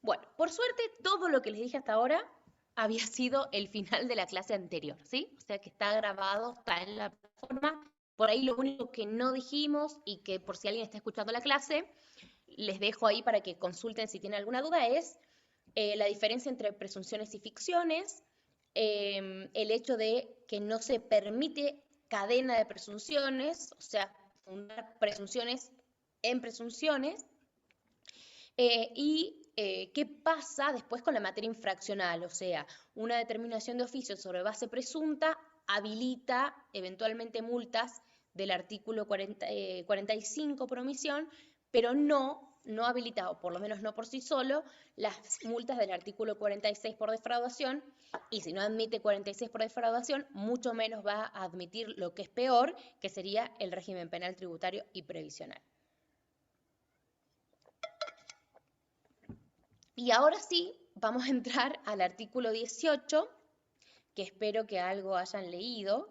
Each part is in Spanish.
Bueno, por suerte todo lo que les dije hasta ahora había sido el final de la clase anterior, ¿sí? O sea que está grabado, está en la plataforma. Por ahí lo único que no dijimos y que por si alguien está escuchando la clase, les dejo ahí para que consulten si tienen alguna duda, es la diferencia entre presunciones y ficciones, el hecho de que no se permite cadena de presunciones, o sea, fundar presunciones en presunciones, y qué pasa después con la materia infraccional, o sea, una determinación de oficio sobre base presunta habilita eventualmente multas del artículo 45 por omisión, pero no habilita, o por lo menos no por sí solo, las multas del artículo 46 por defraudación, y si no admite 46 por defraudación, mucho menos va a admitir lo que es peor, que sería el régimen penal tributario y previsional. Y ahora sí, vamos a entrar al artículo 18, que espero que algo hayan leído,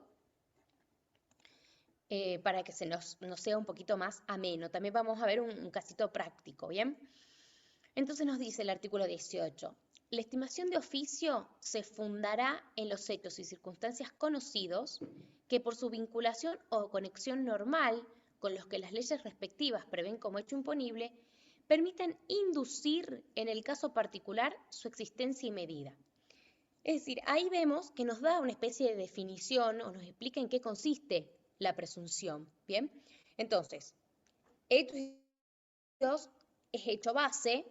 para que nos sea un poquito más ameno. También vamos a ver un casito práctico, ¿bien? Entonces nos dice el artículo 18. La estimación de oficio se fundará en los hechos y circunstancias conocidos que por su vinculación o conexión normal con los que las leyes respectivas prevén como hecho imponible, permiten inducir en el caso particular su existencia y medida. Es decir, ahí vemos que nos da una especie de definición o nos explica en qué consiste la presunción. Bien, entonces, hechos es hecho base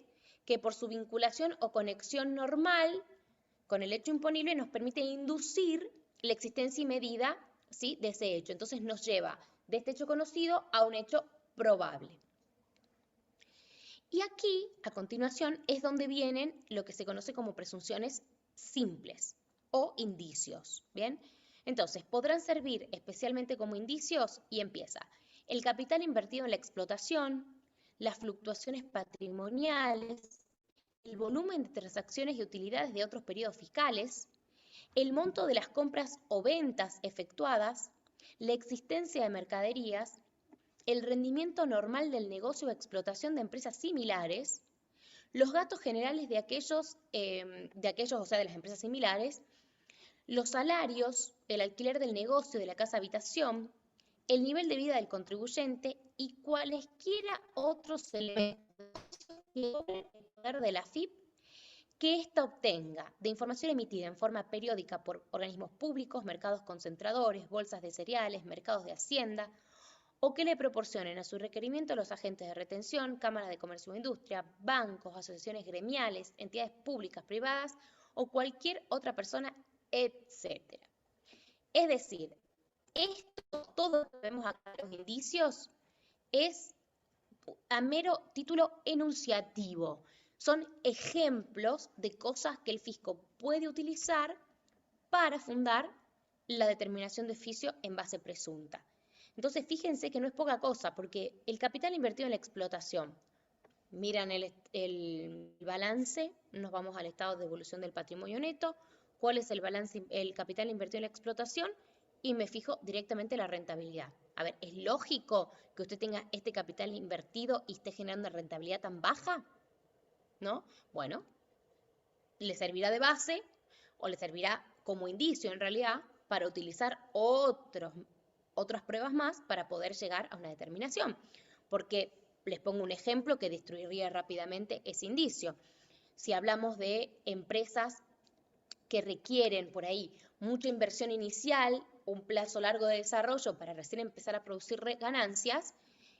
que por su vinculación o conexión normal con el hecho imponible nos permite inducir la existencia y medida, ¿sí?, de ese hecho. Entonces nos lleva de este hecho conocido a un hecho probable. Y aquí, a continuación, es donde vienen lo que se conoce como presunciones simples o indicios, ¿bien? Entonces, podrán servir especialmente como indicios y empieza el capital invertido en la explotación, las fluctuaciones patrimoniales, el volumen de transacciones y utilidades de otros periodos fiscales, el monto de las compras o ventas efectuadas, la existencia de mercaderías, el rendimiento normal del negocio o explotación de empresas similares, los gastos generales de aquellos, o sea, de las empresas similares, los salarios, el alquiler del negocio, de la casa habitación, el nivel de vida del contribuyente y cualesquiera otros elementos que el poder de la FIP que ésta obtenga de información emitida en forma periódica por organismos públicos, mercados concentradores, bolsas de cereales, mercados de hacienda, o que le proporcionen a su requerimiento los agentes de retención, cámaras de comercio o industria, bancos, asociaciones gremiales, entidades públicas, privadas o cualquier otra persona, etc. Es decir, esto, todo lo que vemos acá, los indicios, es a mero título enunciativo. Son ejemplos de cosas que el fisco puede utilizar para fundar la determinación de oficio en base presunta. Entonces, fíjense que no es poca cosa, porque el capital invertido en la explotación, miran el balance, nos vamos al estado de evolución del patrimonio neto, cuál es el balance, el capital invertido en la explotación, y me fijo directamente la rentabilidad. A ver, ¿es lógico que usted tenga este capital invertido y esté generando una rentabilidad tan baja? ¿No? Bueno, le servirá de base o le servirá como indicio en realidad para utilizar otras pruebas más para poder llegar a una determinación. Porque les pongo un ejemplo que destruiría rápidamente ese indicio. Si hablamos de empresas que requieren por ahí mucha inversión inicial, un plazo largo de desarrollo para recién empezar a producir ganancias,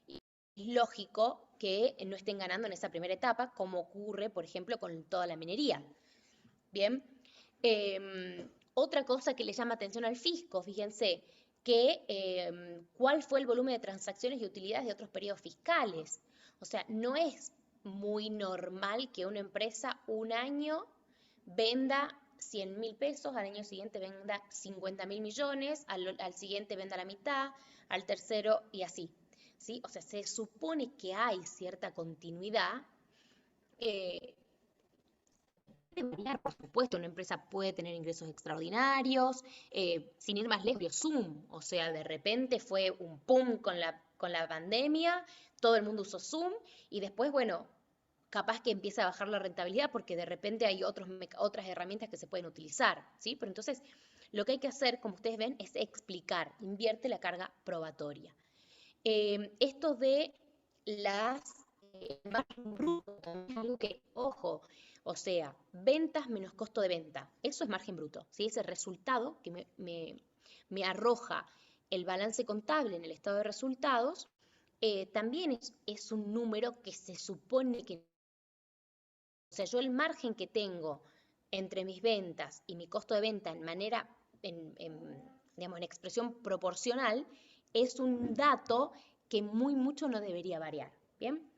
es lógico que no estén ganando en esa primera etapa, como ocurre, por ejemplo, con toda la minería. Bien, otra cosa que le llama atención al fisco, fíjense, que cuál fue el volumen de transacciones y utilidades de otros periodos fiscales. O sea, no es muy normal que una empresa un año venda 100.000 pesos, al año siguiente venda 50.000 millones, al siguiente venda la mitad, al tercero y así. ¿Sí? O sea, se supone que hay cierta continuidad. eh, Puede variar, por supuesto, una empresa puede tener ingresos extraordinarios, sin ir más lejos, Zoom, o sea, de repente fue un pum con la pandemia, todo el mundo usó Zoom y después, bueno, capaz que empieza a bajar la rentabilidad porque de repente hay otras herramientas que se pueden utilizar, ¿sí? Pero entonces, lo que hay que hacer, como ustedes ven, es explicar, invierte la carga probatoria. Esto de las margen bruto también es algo que, ojo, o sea, ventas menos costo de venta, eso es margen bruto, ¿sí? Es el resultado que me arroja el balance contable en el estado de resultados, también es un número que se supone que, o sea, yo el margen que tengo entre mis ventas y mi costo de venta digamos, en expresión proporcional, es un dato que muy mucho no debería variar, ¿bien?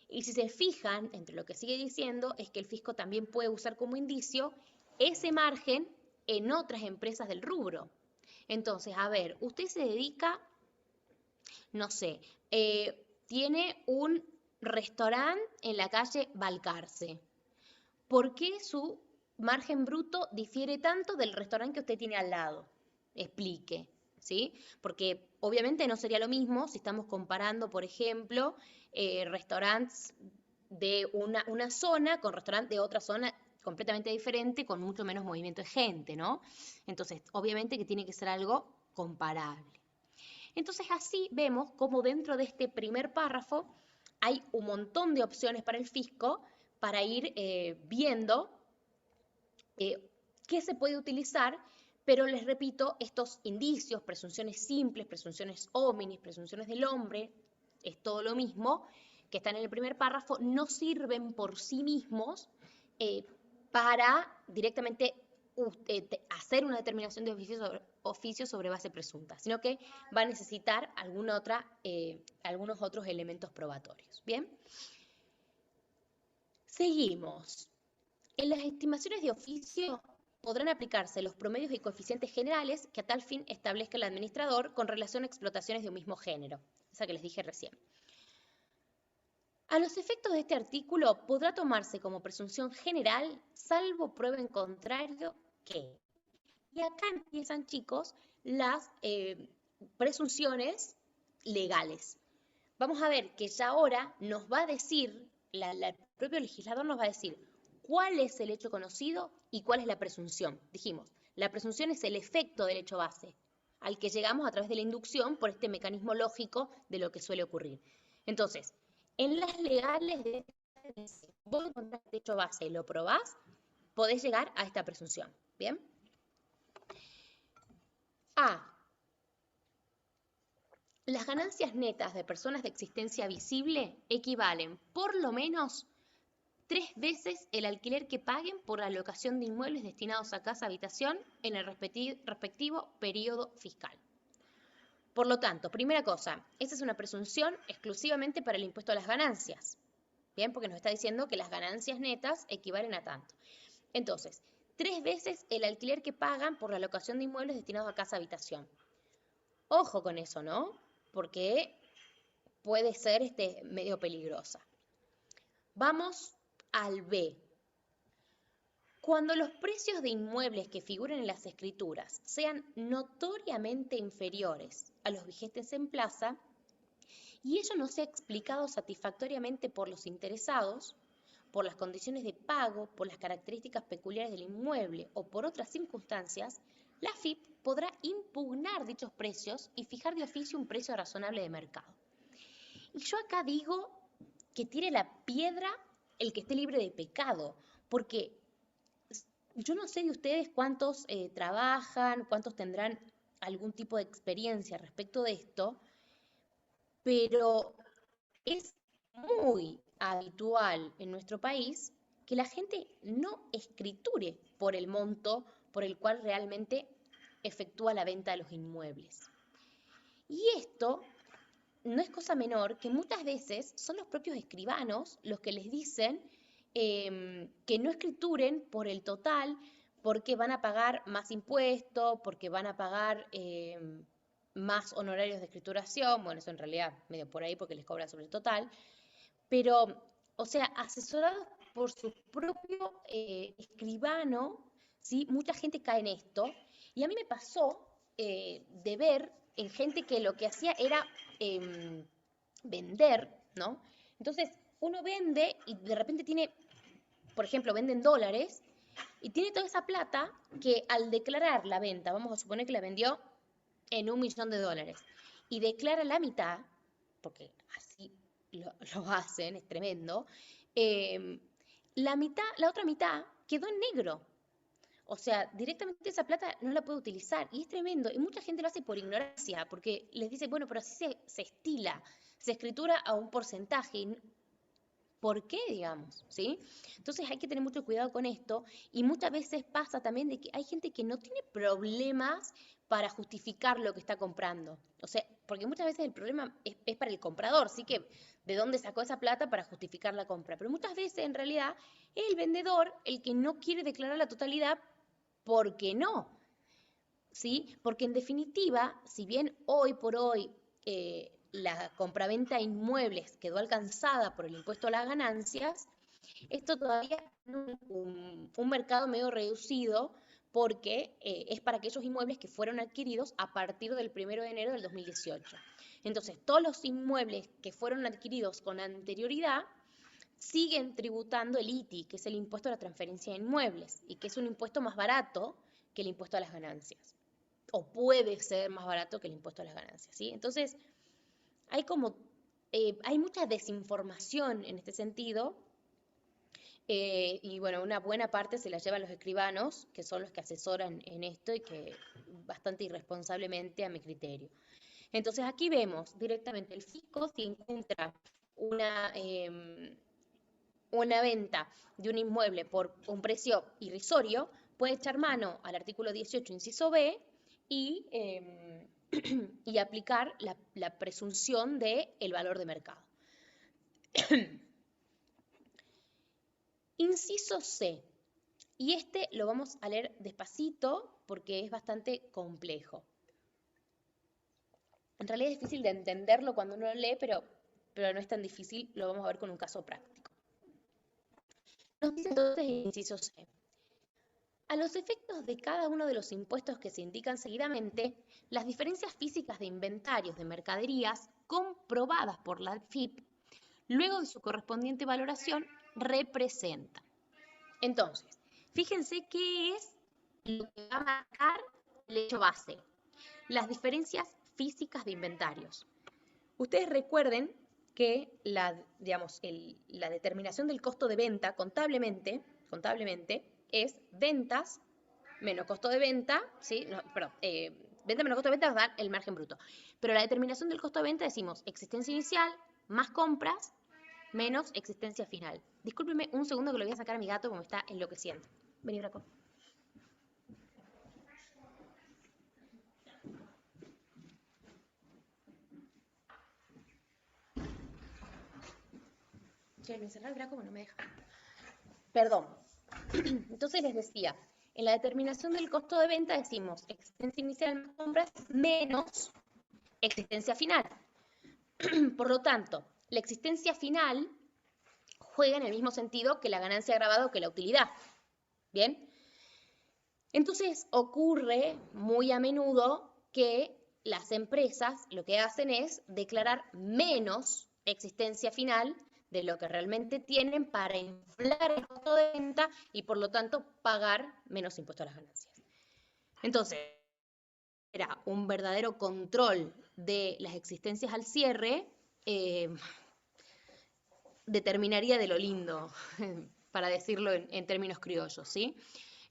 Y si se fijan, entre lo que sigue diciendo, es que el fisco también puede usar como indicio ese margen en otras empresas del rubro. Entonces, a ver, usted se dedica, no sé, tiene un restaurante en la calle Balcarce. ¿Por qué su margen bruto difiere tanto del restaurante que usted tiene al lado? Explique, ¿sí? Porque obviamente no sería lo mismo si estamos comparando, por ejemplo, restaurantes de una zona con restaurantes de otra zona completamente diferente, con mucho menos movimiento de gente, ¿no? Entonces, obviamente que tiene que ser algo comparable. Entonces, así vemos cómo dentro de este primer párrafo hay un montón de opciones para el fisco para ir viendo qué se puede utilizar, pero les repito, estos indicios, presunciones simples, presunciones hominis, presunciones del hombre, es todo lo mismo, que están en el primer párrafo, no sirven por sí mismos para directamente hacer una determinación de oficio sobre base presunta, sino que va a necesitar algunos otros elementos probatorios. ¿Bien? Seguimos. En las estimaciones de oficio podrán aplicarse los promedios y coeficientes generales que a tal fin establezca el administrador con relación a explotaciones de un mismo género, esa que les dije recién. A los efectos de este artículo podrá tomarse como presunción general, salvo prueba en contrario que. Y acá empiezan, chicos, las presunciones legales. Vamos a ver que ya ahora nos va a decir, el propio legislador nos va a decir cuál es el hecho conocido y cuál es la presunción. Dijimos, la presunción es el efecto del hecho base, al que llegamos a través de la inducción por este mecanismo lógico de lo que suele ocurrir. Entonces, en las legales, vos encontrás este hecho base y lo probás, podés llegar a esta presunción. ¿Bien? A. Las ganancias netas de personas de existencia visible equivalen por lo menos 3 veces el alquiler que paguen por la locación de inmuebles destinados a casa-habitación en el respectivo periodo fiscal. Por lo tanto, primera cosa, esa es una presunción exclusivamente para el impuesto a las ganancias. Bien, porque nos está diciendo que las ganancias netas equivalen a tanto. Entonces, 3 veces el alquiler que pagan por la locación de inmuebles destinados a casa-habitación. Ojo con eso, ¿no? Porque puede ser medio peligrosa. Vamos al B. Cuando los precios de inmuebles que figuren en las escrituras sean notoriamente inferiores a los vigentes en plaza y ello no sea explicado satisfactoriamente por los interesados, por las condiciones de pago, por las características peculiares del inmueble o por otras circunstancias, la AFIP podrá impugnar dichos precios y fijar de oficio un precio razonable de mercado. Y yo acá digo que tire la piedra el que esté libre de pecado, porque yo no sé de ustedes cuántos trabajan, cuántos tendrán algún tipo de experiencia respecto de esto, pero es muy habitual en nuestro país que la gente no escriture por el monto por el cual realmente efectúa la venta de los inmuebles. Y esto no es cosa menor que muchas veces son los propios escribanos los que les dicen que no escrituren por el total porque van a pagar más impuestos, porque van a pagar más honorarios de escrituración, bueno, eso en realidad medio por ahí porque les cobran sobre el total, pero, o sea, asesorados por su propio escribano, ¿sí? Mucha gente cae en esto, y a mí me pasó de ver en gente que lo que hacía era vender, ¿no? Entonces, uno vende y de repente tiene, por ejemplo, vende en dólares y tiene toda esa plata que al declarar la venta, vamos a suponer que la vendió en $1.000.000 y declara la mitad, porque así lo hacen, es tremendo, la otra mitad quedó en negro. O sea, directamente esa plata no la puede utilizar y es tremendo. Y mucha gente lo hace por ignorancia, porque les dice, bueno, pero así se estila, se escritura a un porcentaje. ¿Por qué, digamos? ¿Sí? Entonces hay que tener mucho cuidado con esto y muchas veces pasa también de que hay gente que no tiene problemas para justificar lo que está comprando. O sea, porque muchas veces el problema es para el comprador, sí que de dónde sacó esa plata para justificar la compra. Pero muchas veces en realidad es el vendedor el que no quiere declarar la totalidad porque no. ¿Sí? Porque en definitiva, si bien hoy por hoy la compraventa de inmuebles quedó alcanzada por el impuesto a las ganancias, esto todavía es un mercado medio reducido porque es para aquellos inmuebles que fueron adquiridos a partir del 1 de enero del 2018. Entonces, todos los inmuebles que fueron adquiridos con anterioridad siguen tributando el ITI, que es el impuesto a la transferencia de inmuebles, y que es un impuesto más barato que el impuesto a las ganancias, o puede ser más barato que el impuesto a las ganancias, ¿sí? Entonces, hay hay mucha desinformación en este sentido, y bueno, una buena parte se la llevan los escribanos, que son los que asesoran en esto y que bastante irresponsablemente a mi criterio. Entonces aquí vemos directamente el fisco si encuentra una venta de un inmueble por un precio irrisorio, puede echar mano al artículo 18, inciso B, y, y aplicar la presunción del valor de mercado. Inciso C, y este lo vamos a leer despacito porque es bastante complejo. En realidad es difícil de entenderlo cuando uno lo lee, pero no es tan difícil, lo vamos a ver con un caso práctico. Nos dice entonces el inciso C. A los efectos de cada uno de los impuestos que se indican seguidamente, las diferencias físicas de inventarios de mercaderías comprobadas por la AFIP, luego de su correspondiente valoración, representan. Entonces, fíjense qué es lo que va a marcar el hecho base. Las diferencias físicas de inventarios. Ustedes recuerden que la determinación del costo de venta contablemente es ventas menos costo de venta, ¿sí? No, perdón, venta menos costo de venta nos da el margen bruto. Pero la determinación del costo de venta decimos existencia inicial más compras menos existencia final. Discúlpeme un segundo que lo voy a sacar a mi gato como está enloqueciendo. Vení, Braco. Che, lo encerré el Braco, no me deja. Perdón. Entonces les decía, en la determinación del costo de venta decimos existencia inicial más compras menos existencia final. Por lo tanto, la existencia final juega en el mismo sentido que la ganancia agravada o que la utilidad. ¿Bien? Entonces ocurre muy a menudo que las empresas lo que hacen es declarar menos existencia final de lo que realmente tienen para inflar el costo de venta y por lo tanto pagar menos impuestos a las ganancias. Entonces, era un verdadero control de las existencias al cierre, determinaría de lo lindo, para decirlo en términos criollos, ¿sí?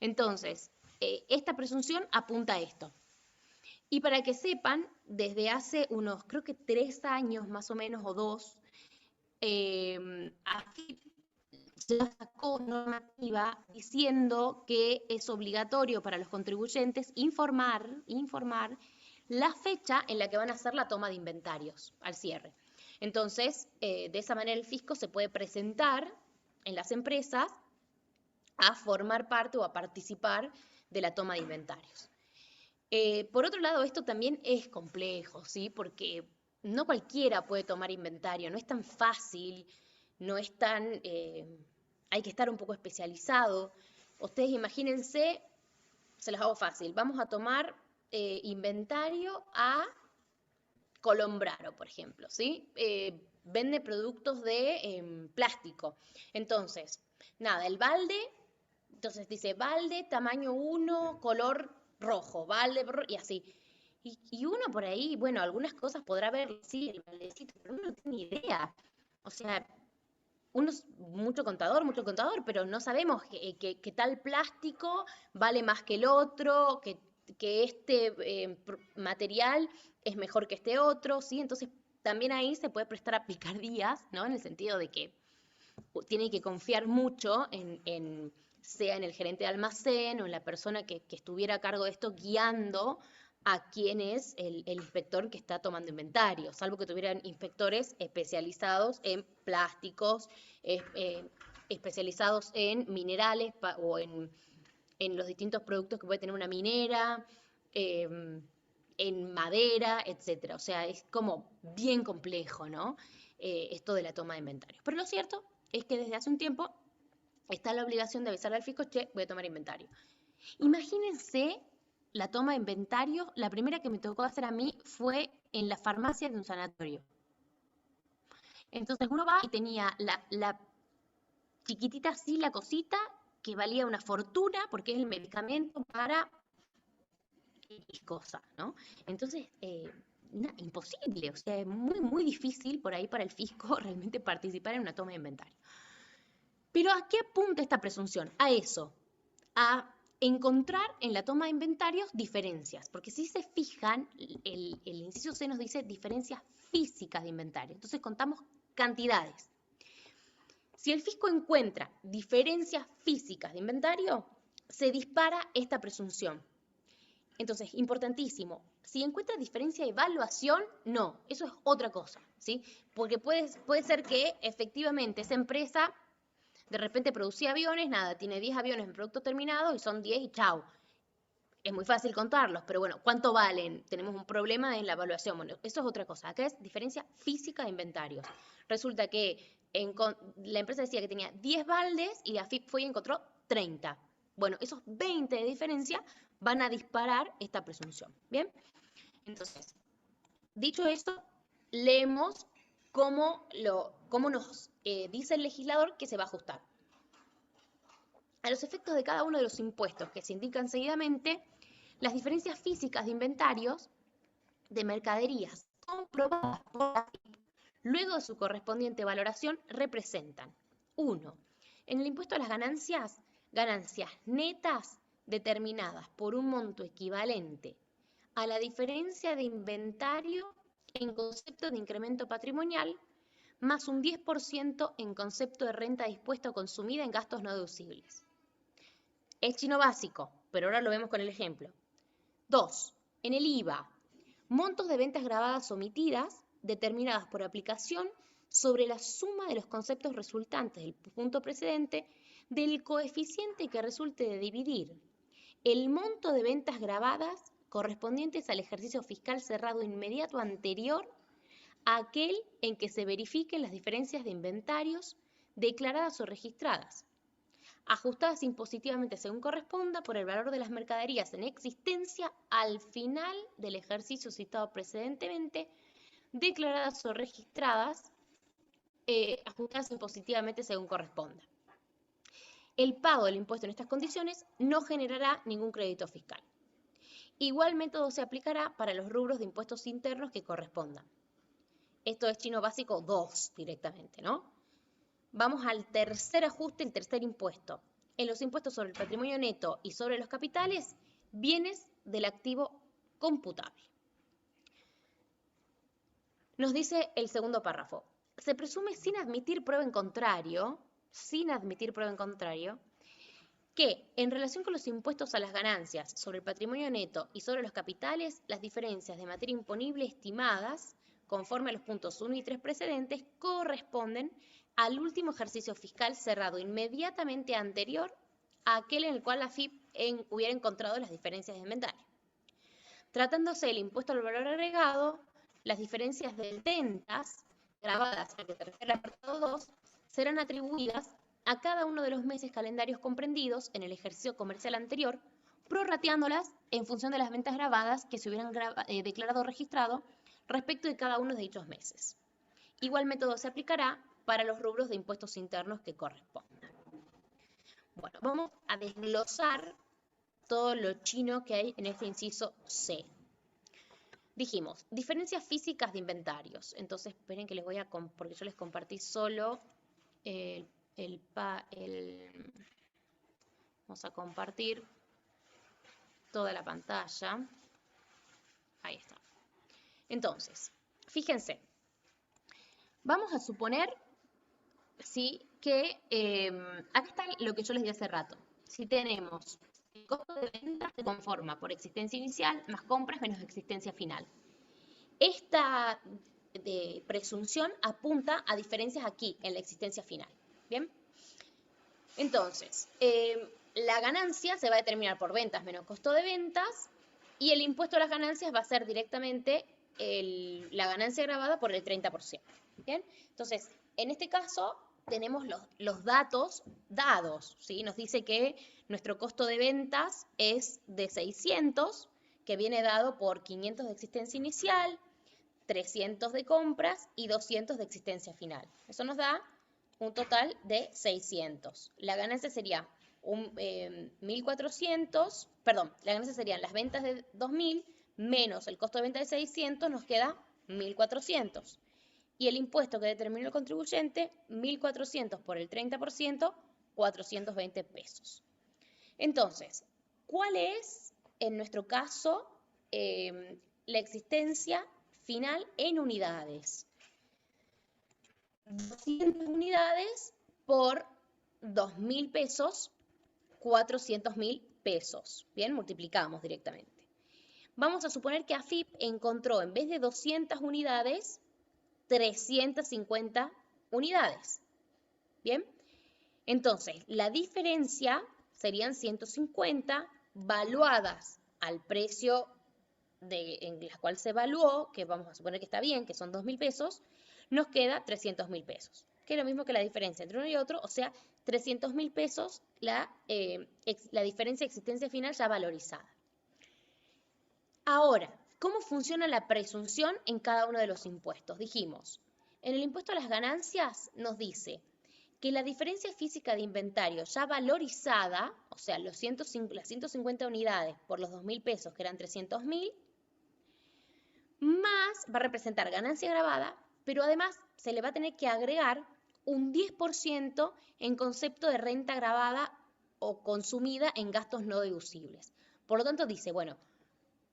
Entonces, esta presunción apunta a esto. Y para que sepan, desde hace unos, creo que 3 años más o menos, o 2, AFIP ya sacó normativa diciendo que es obligatorio para los contribuyentes informar la fecha en la que van a hacer la toma de inventarios al cierre. Entonces, de esa manera el fisco se puede presentar en las empresas a formar parte o a participar de la toma de inventarios. Por otro lado, esto también es complejo, ¿sí? Porque no cualquiera puede tomar inventario, no es tan fácil, no es tan... hay que estar un poco especializado. Ustedes imagínense, se las hago fácil, vamos a tomar inventario a Colombraro, por ejemplo, ¿sí? vende productos de plástico. Entonces, nada, el balde, entonces dice balde, tamaño 1, color rojo, balde, y así. Y uno por ahí, bueno, algunas cosas podrá ver, sí, el baldecito, pero uno no tiene ni idea. O sea, uno es mucho contador, pero no sabemos que tal plástico vale más que el otro, que este material es mejor que este otro, ¿sí? Entonces, también ahí se puede prestar a picardías, ¿no? En el sentido de que tiene que confiar mucho sea en el gerente de almacén o en la persona que estuviera a cargo de esto guiando a quién es el inspector que está tomando inventario, salvo que tuvieran inspectores especializados en plásticos, especializados en minerales o en los distintos productos que puede tener una minera, en madera, etcétera. O sea, es como bien complejo, ¿no? Esto de la toma de inventario. Pero lo cierto es que desde hace un tiempo está la obligación de avisarle al fisco, che, voy a tomar inventario. Imagínense la toma de inventario, la primera que me tocó hacer a mí fue en la farmacia de un sanatorio. Entonces uno va y tenía la chiquitita así, la cosita, que valía una fortuna porque es el medicamento para X cosa, ¿no? Entonces, imposible, o sea, es muy, muy difícil por ahí para el fisco realmente participar en una toma de inventario. Pero ¿a qué apunta esta presunción? A eso, a encontrar en la toma de inventarios diferencias, porque si se fijan, el inciso C nos dice diferencias físicas de inventario, entonces contamos cantidades. Si el fisco encuentra diferencias físicas de inventario, se dispara esta presunción. Entonces, importantísimo, si encuentra diferencia de evaluación, no, eso es otra cosa, ¿sí? Porque puede ser que efectivamente esa empresa de repente producía aviones, nada, tiene 10 aviones en producto terminado y son 10 y chau. Es muy fácil contarlos, pero bueno, ¿cuánto valen? Tenemos un problema en la evaluación. Bueno, eso es otra cosa. Acá es diferencia física de inventarios. Resulta que la empresa decía que tenía 10 baldes y la FIP fue y encontró 30. Bueno, esos 20 de diferencia van a disparar esta presunción. ¿Bien? Entonces, dicho esto, leemos cómo nos dice el legislador que se va a ajustar. A los efectos de cada uno de los impuestos que se indican seguidamente, las diferencias físicas de inventarios de mercaderías comprobadas por la FIP, luego de su correspondiente valoración, representan 1. En el impuesto a las ganancias netas determinadas por un monto equivalente a la diferencia de inventario en concepto de incremento patrimonial, más un 10% en concepto de renta dispuesta o consumida en gastos no deducibles. Es chino básico, pero ahora lo vemos con el ejemplo. 2. En el IVA, montos de ventas grabadas omitidas determinadas por aplicación sobre la suma de los conceptos resultantes del punto precedente del coeficiente que resulte de dividir el monto de ventas grabadas correspondientes al ejercicio fiscal cerrado inmediato anterior a aquel en que se verifiquen las diferencias de inventarios declaradas o registradas, ajustadas impositivamente según corresponda por el valor de las mercaderías en existencia al final del ejercicio citado precedentemente, declaradas o registradas, ajustadas impositivamente según corresponda. El pago del impuesto en estas condiciones no generará ningún crédito fiscal. Igual método se aplicará para los rubros de impuestos internos que correspondan. Esto es chino básico 2 directamente, ¿no? Vamos al tercer ajuste, el tercer impuesto. En los impuestos sobre el patrimonio neto y sobre los capitales, bienes del activo computable. Nos dice el segundo párrafo. Se presume sin admitir prueba en contrario, que en relación con los impuestos a las ganancias sobre el patrimonio neto y sobre los capitales, las diferencias de materia imponible estimadas, conforme a los puntos 1 y 3 precedentes, corresponden al último ejercicio fiscal cerrado inmediatamente anterior a aquel en el cual la FIP hubiera encontrado las diferencias de inventario. Tratándose del impuesto al valor agregado, las diferencias de ventas grabadas al que se refiere el apartado 2 serán atribuidas a cada uno de los meses calendarios comprendidos en el ejercicio comercial anterior, prorrateándolas en función de las ventas grabadas que se hubieran declarado o registrado respecto de cada uno de dichos meses. Igual método se aplicará para los rubros de impuestos internos que correspondan. Bueno, vamos a desglosar todo lo chino que hay en este inciso C. Dijimos, diferencias físicas de inventarios. Entonces, esperen que les voy a, porque yo les compartí solo vamos a compartir toda la pantalla. Ahí está. Entonces, fíjense, vamos a suponer, ¿sí?, que acá está lo que yo les di hace rato. Si tenemos el costo de venta se conforma por existencia inicial más compras menos existencia final. Esta presunción apunta a diferencias aquí en la existencia final. ¿Bien? Entonces, la ganancia se va a determinar por ventas menos costo de ventas y el impuesto a las ganancias va a ser directamente la ganancia gravada por el 30%. ¿Bien? Entonces, en este caso tenemos los datos dados, ¿sí? Nos dice que nuestro costo de ventas es de 600, que viene dado por 500 de existencia inicial, 300 de compras y 200 de existencia final. Eso nos da un total de 600. La ganancia sería 1.400, perdón, la ganancia serían las ventas de 2.000 menos el costo de venta de 600, nos queda 1.400. Y el impuesto que determinó el contribuyente, 1.400 por el 30%, 420 pesos. Entonces, ¿cuál es, en nuestro caso, la existencia final en unidades? 200 unidades por 2.000 pesos, 400.000 pesos. Bien, multiplicamos directamente. Vamos a suponer que AFIP encontró, en vez de 200 unidades, 350 unidades. Bien, entonces la diferencia serían 150 valuadas al precio en la cual se evaluó, que vamos a suponer que está bien, que son 2.000 pesos, nos queda 300.000 pesos, que es lo mismo que la diferencia entre uno y otro, o sea, 300.000 pesos la diferencia de existencia final ya valorizada. Ahora, ¿cómo funciona la presunción en cada uno de los impuestos? Dijimos, en el impuesto a las ganancias nos dice que la diferencia física de inventario ya valorizada, o sea, las 150 unidades por los 2.000 pesos, que eran 300.000, más va a representar ganancia gravada, pero además se le va a tener que agregar un 10% en concepto de renta gravada o consumida en gastos no deducibles. Por lo tanto, dice, bueno,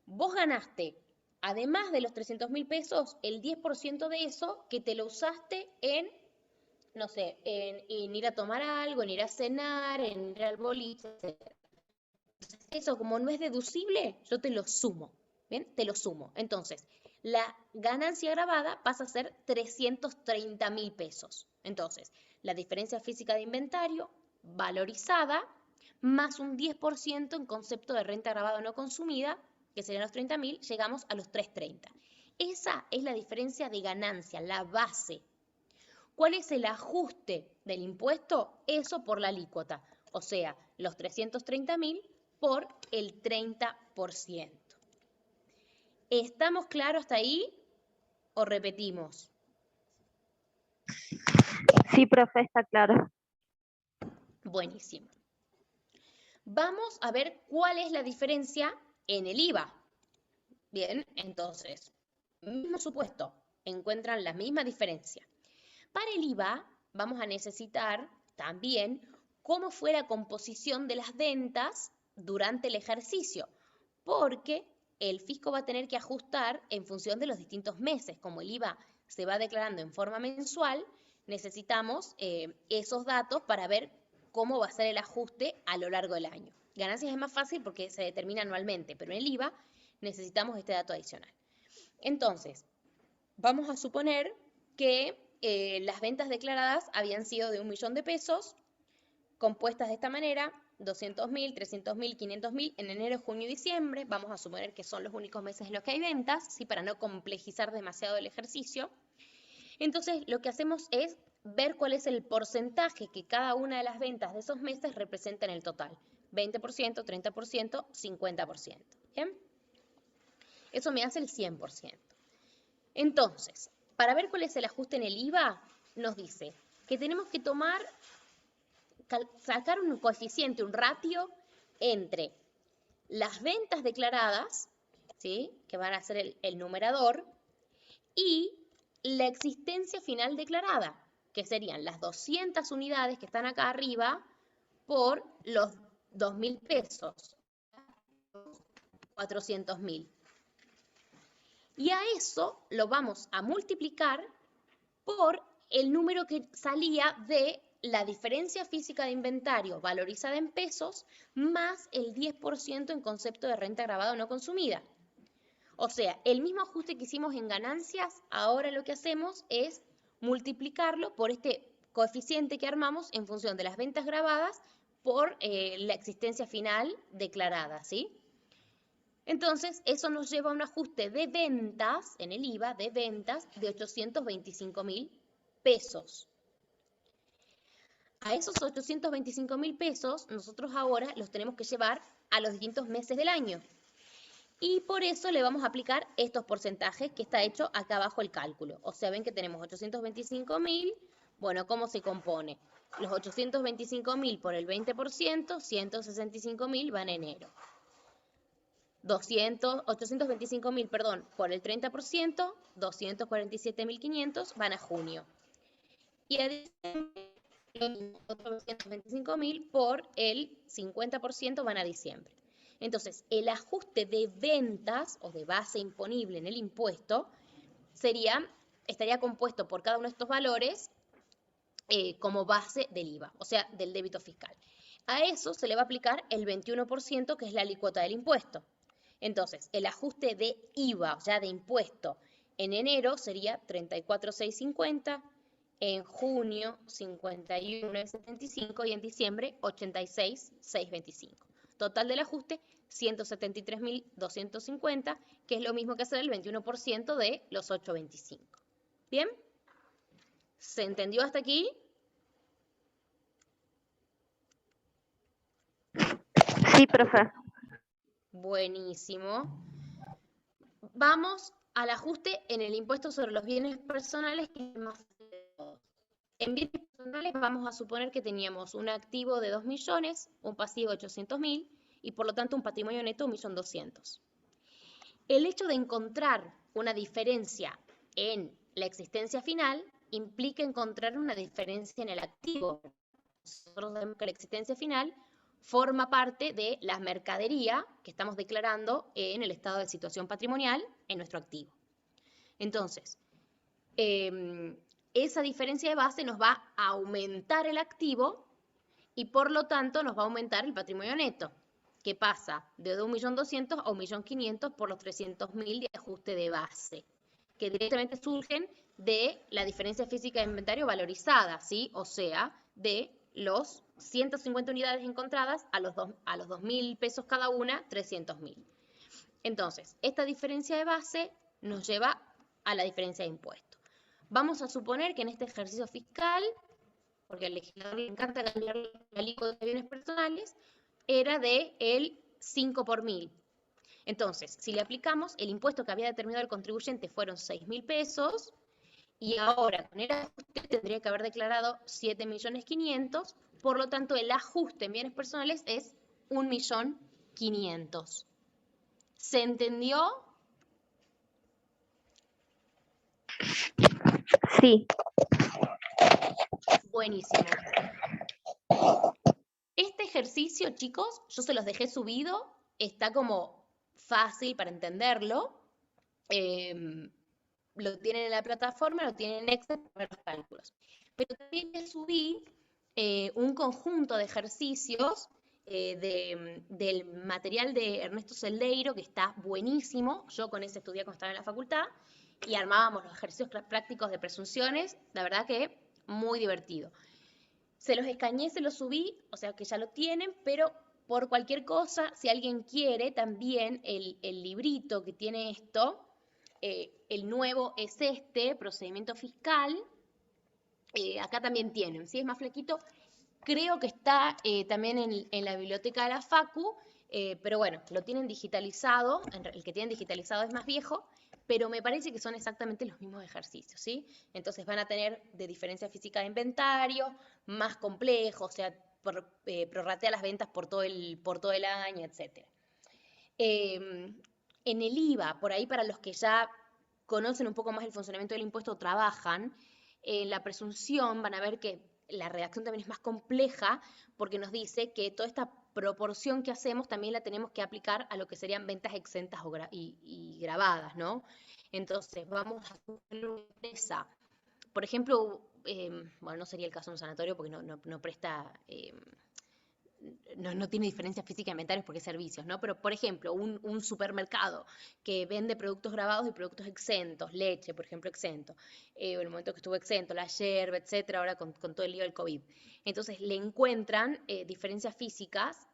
vos ganaste, además de los 300.000 pesos, el 10% de eso que te lo usaste en, no sé, en ir a tomar algo, en ir a cenar, en ir al boliche, etc. Entonces, eso como no es deducible, yo te lo sumo. ¿Bien? Te lo sumo. Entonces, la ganancia gravada pasa a ser 330.000 pesos. Entonces, la diferencia física de inventario valorizada más un 10% en concepto de renta gravada no consumida, que serían los 30.000, llegamos a los 330. Esa es la diferencia de ganancia, la base. ¿Cuál es el ajuste del impuesto? Eso por la alícuota, o sea, los 330.000 por el 30%. ¿Estamos claros hasta ahí o repetimos? Sí, profe, está claro. Buenísimo. Vamos a ver cuál es la diferencia en el IVA. Bien, entonces, mismo supuesto, encuentran la misma diferencia. Para el IVA vamos a necesitar también cómo fue la composición de las ventas durante el ejercicio, porque el fisco va a tener que ajustar en función de los distintos meses. Como el IVA se va declarando en forma mensual, necesitamos esos datos para ver cómo va a ser el ajuste a lo largo del año. Ganancias es más fácil porque se determina anualmente, pero en el IVA necesitamos este dato adicional. Entonces, vamos a suponer que las ventas declaradas habían sido de 1.000.000 de pesos, compuestas de esta manera: 200.000, 300.000, 500.000 en enero, junio y diciembre. Vamos a suponer que son los únicos meses en los que hay ventas, ¿sí? Para no complejizar demasiado el ejercicio. Entonces, lo que hacemos es ver cuál es el porcentaje que cada una de las ventas de esos meses representa en el total. 20%, 30%, 50%. ¿Bien? Eso me hace el 100%. Entonces, para ver cuál es el ajuste en el IVA, nos dice que tenemos que sacar un coeficiente, un ratio entre las ventas declaradas, ¿sí?, que van a ser el numerador, y la existencia final declarada, que serían las 200 unidades que están acá arriba por los 2.000 pesos, 400.000. Y a eso lo vamos a multiplicar por el número que salía de la diferencia física de inventario valorizada en pesos más el 10% en concepto de renta grabada o no consumida. O sea, el mismo ajuste que hicimos en ganancias, ahora lo que hacemos es multiplicarlo por este coeficiente que armamos en función de las ventas grabadas por la existencia final declarada, ¿sí? Entonces, eso nos lleva a un ajuste de ventas, en el IVA, de ventas de 825.000 pesos. A esos 825.000 pesos, nosotros ahora los tenemos que llevar a los distintos meses del año. Y por eso le vamos a aplicar estos porcentajes que está hecho acá abajo el cálculo. O sea, ven que tenemos 825.000. Bueno, ¿cómo se compone? Los 825.000 por el 20%, 165.000 van en enero. 825.000, perdón, por el 30%, 247.500 van a junio. Y a diciembre, otros 225.000 por el 50% van a diciembre. Entonces, el ajuste de ventas o de base imponible en el impuesto estaría compuesto por cada uno de estos valores como base del IVA, o sea, del débito fiscal. A eso se le va a aplicar el 21%, que es la alícuota del impuesto. Entonces, el ajuste de IVA, o sea, de impuesto, en enero sería 34.650, en junio 51.75 y en diciembre 86.625. Total del ajuste 173.250, que es lo mismo que hacer el 21% de los 825. ¿Bien? ¿Se entendió hasta aquí? Sí, profe. Buenísimo. Vamos al ajuste en el impuesto sobre los bienes personales, que es más fácil de todos. En bienes personales vamos a suponer que teníamos un activo de 2 millones, un pasivo de 800.000 y por lo tanto un patrimonio neto de 1.200.000. El hecho de encontrar una diferencia en la existencia final implica encontrar una diferencia en el activo. Nosotros sabemos que la existencia final forma parte de la mercadería que estamos declarando en el estado de situación patrimonial en nuestro activo. Entonces, esa diferencia de base nos va a aumentar el activo y por lo tanto nos va a aumentar el patrimonio neto, que pasa de 1.200.000 a 1.500.000 por los 300.000 de ajuste de base, que directamente surgen de la diferencia física de inventario valorizada, ¿sí? O sea, de los 150 unidades encontradas a los 2.000 pesos cada una, 300.000. Entonces, esta diferencia de base nos lleva a la diferencia de impuesto. Vamos a suponer que en este ejercicio fiscal, porque al legislador le encanta cambiar la alícuota de bienes personales, era de el 5 por 1.000. Entonces, si le aplicamos, el impuesto que había determinado el contribuyente fueron 6.000 pesos, y ahora con el ajuste tendría que haber declarado 7.500.000, por lo tanto el ajuste en bienes personales es 1.500.000. ¿Se entendió? Sí. Buenísimo. Este ejercicio, chicos, yo se los dejé subido, está como fácil para entenderlo. Lo tienen en la plataforma, lo tienen en Excel para ver los cálculos. Pero también les subí un conjunto de ejercicios del material de Ernesto Celdeiro, que está buenísimo. Yo con ese estudié cuando estaba en la facultad y armábamos los ejercicios prácticos de presunciones. La verdad que muy divertido. Se los escaneé, se los subí, o sea que ya lo tienen, pero por cualquier cosa, si alguien quiere, también el librito que tiene esto, el nuevo es este, procedimiento fiscal, acá también tienen, ¿sí? Es más flequito, creo que está también en la biblioteca de la Facu, pero bueno, lo tienen digitalizado, el que tienen digitalizado es más viejo, pero me parece que son exactamente los mismos ejercicios, ¿sí? Entonces van a tener de diferencia física de inventario, más complejo, o sea, prorratea las ventas por todo el año, etc. En el IVA, por ahí para los que ya conocen un poco más el funcionamiento del impuesto, trabajan, en la presunción van a ver que la redacción también es más compleja porque nos dice que toda esta proporción que hacemos también la tenemos que aplicar a lo que serían ventas exentas y grabadas, ¿no? Entonces, vamos a hacer una empresa, por ejemplo, bueno, no sería el caso de un sanatorio porque no presta, no tiene diferencia física de inventarios porque es servicios, ¿no? Pero, por ejemplo, un supermercado que vende productos grabados y productos exentos, leche, por ejemplo, exento, en el momento que estuvo exento, la yerba, etcétera, ahora con todo el lío del COVID. Entonces, le encuentran diferencias físicas,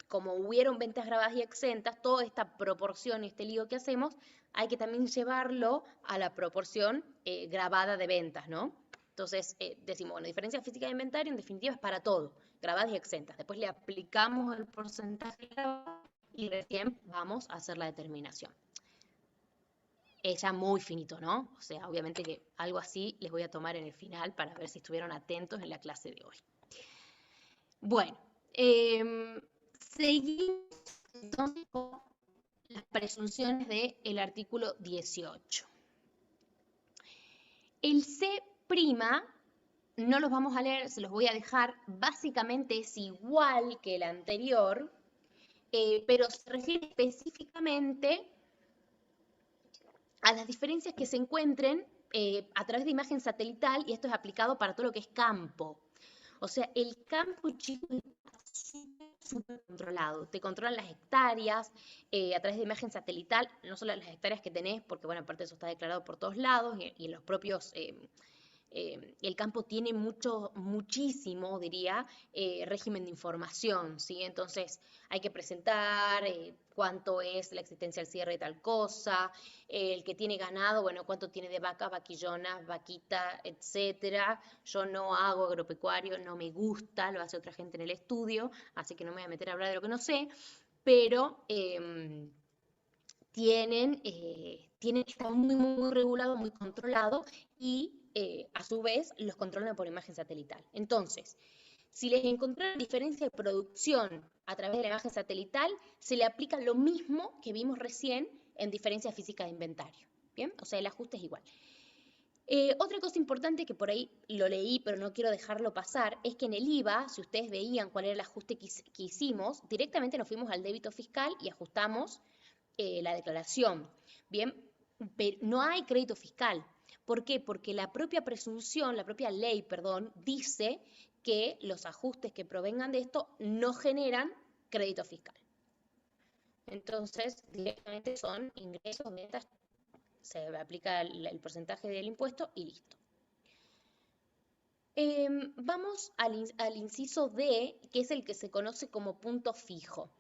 como hubieron ventas grabadas y exentas, toda esta proporción y este lío que hacemos, hay que también llevarlo a la proporción grabada de ventas, ¿no? Entonces, decimos, bueno, diferencia física de inventario en definitiva es para todo, grabadas y exentas. Después le aplicamos el porcentaje grabado y recién vamos a hacer la determinación. Es ya muy finito, ¿no? O sea, obviamente que algo así les voy a tomar en el final para ver si estuvieron atentos en la clase de hoy. Bueno, seguimos entonces con las presunciones del artículo 18. El C' no los vamos a leer, se los voy a dejar. Básicamente es igual que el anterior, pero se refiere específicamente a las diferencias que se encuentren a través de imagen satelital, y esto es aplicado para todo lo que es campo. O sea, el campo, chicos, es súper controlado. Te controlan las hectáreas a través de imagen satelital, no solo las hectáreas que tenés, porque bueno, aparte eso está declarado por todos lados y en los propios el campo tiene muchísimo, diría, régimen de información, ¿sí? Entonces hay que presentar cuánto es la existencia del cierre de tal cosa, el que tiene ganado, bueno, cuánto tiene de vaca, vaquillonas, vaquita, etcétera. Yo no hago agropecuario, no me gusta, lo hace otra gente en el estudio, así que no me voy a meter a hablar de lo que no sé, pero tienen que estar muy regulado, muy controlado y a su vez los controlan por imagen satelital. Entonces, si les encontraron diferencia de producción a través de la imagen satelital, se le aplica lo mismo que vimos recién en diferencia física de inventario. ¿Bien? O sea, el ajuste es igual. Otra cosa importante que por ahí lo leí, pero no quiero dejarlo pasar, es que en el IVA, si ustedes veían cuál era el ajuste que hicimos, directamente nos fuimos al débito fiscal y ajustamos la declaración. Bien, pero no hay crédito fiscal. ¿Por qué? Porque la propia presunción, la propia ley, perdón, dice que los ajustes que provengan de esto no generan crédito fiscal. Entonces, directamente son ingresos, ventas, se aplica el porcentaje del impuesto y listo. Vamos al inciso D, que es el que se conoce como punto fijo.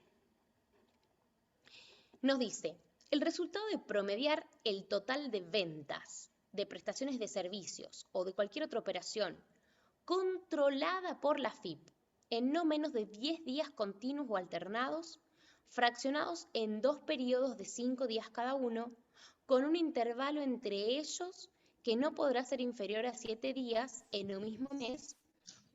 Nos dice, el resultado de promediar el total de ventas, de prestaciones de servicios o de cualquier otra operación controlada por la FIP en no menos de 10 días continuos o alternados, fraccionados en 2 periodos de 5 días cada uno, con un intervalo entre ellos que no podrá ser inferior a 7 días en un mismo mes,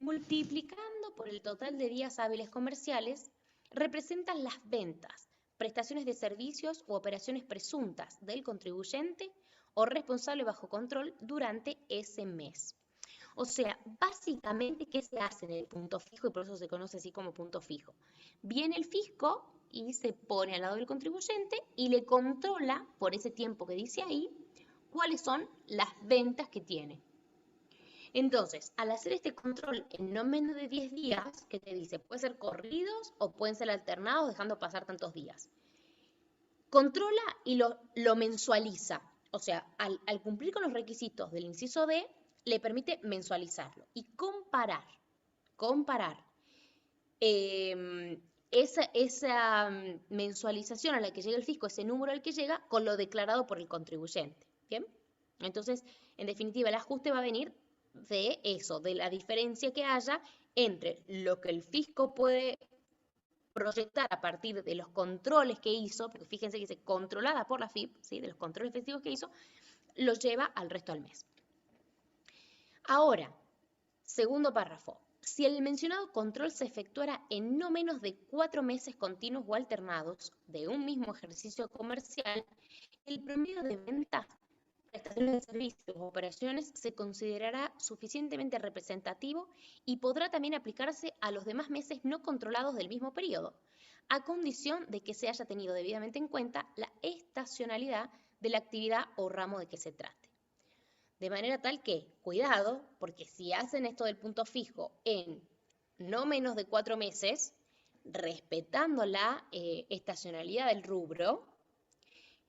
multiplicando por el total de días hábiles comerciales, representan las ventas, prestaciones de servicios u operaciones presuntas del contribuyente o responsable bajo control durante ese mes. O sea, básicamente, ¿qué se hace en el punto fijo? Y por eso se conoce así como punto fijo. Viene el fisco y se pone al lado del contribuyente y le controla, por ese tiempo que dice ahí, cuáles son las ventas que tiene. Entonces, al hacer este control en no menos de 10 días, que te dice, puede ser corridos o pueden ser alternados dejando pasar tantos días. Controla y lo mensualiza. O sea, al cumplir con los requisitos del inciso D, le permite mensualizarlo y comparar esa mensualización a la que llega el fisco, ese número al que llega, con lo declarado por el contribuyente. ¿Bien? Entonces, en definitiva, el ajuste va a venir de eso, de la diferencia que haya entre lo que el fisco puede proyectar a partir de los controles que hizo, porque fíjense que dice controlada por la FIP, ¿sí? De los controles efectivos que hizo, lo lleva al resto del mes. Ahora, segundo párrafo. Si el mencionado control se efectuara en no menos de 4 meses continuos o alternados de un mismo ejercicio comercial, el promedio de ventas, prestaciones de servicios o operaciones se considerará suficientemente representativo y podrá también aplicarse a los demás meses no controlados del mismo periodo, a condición de que se haya tenido debidamente en cuenta la estacionalidad de la actividad o ramo de que se trate. De manera tal que, cuidado, porque si hacen esto del punto fijo en no menos de 4 meses, respetando la estacionalidad del rubro,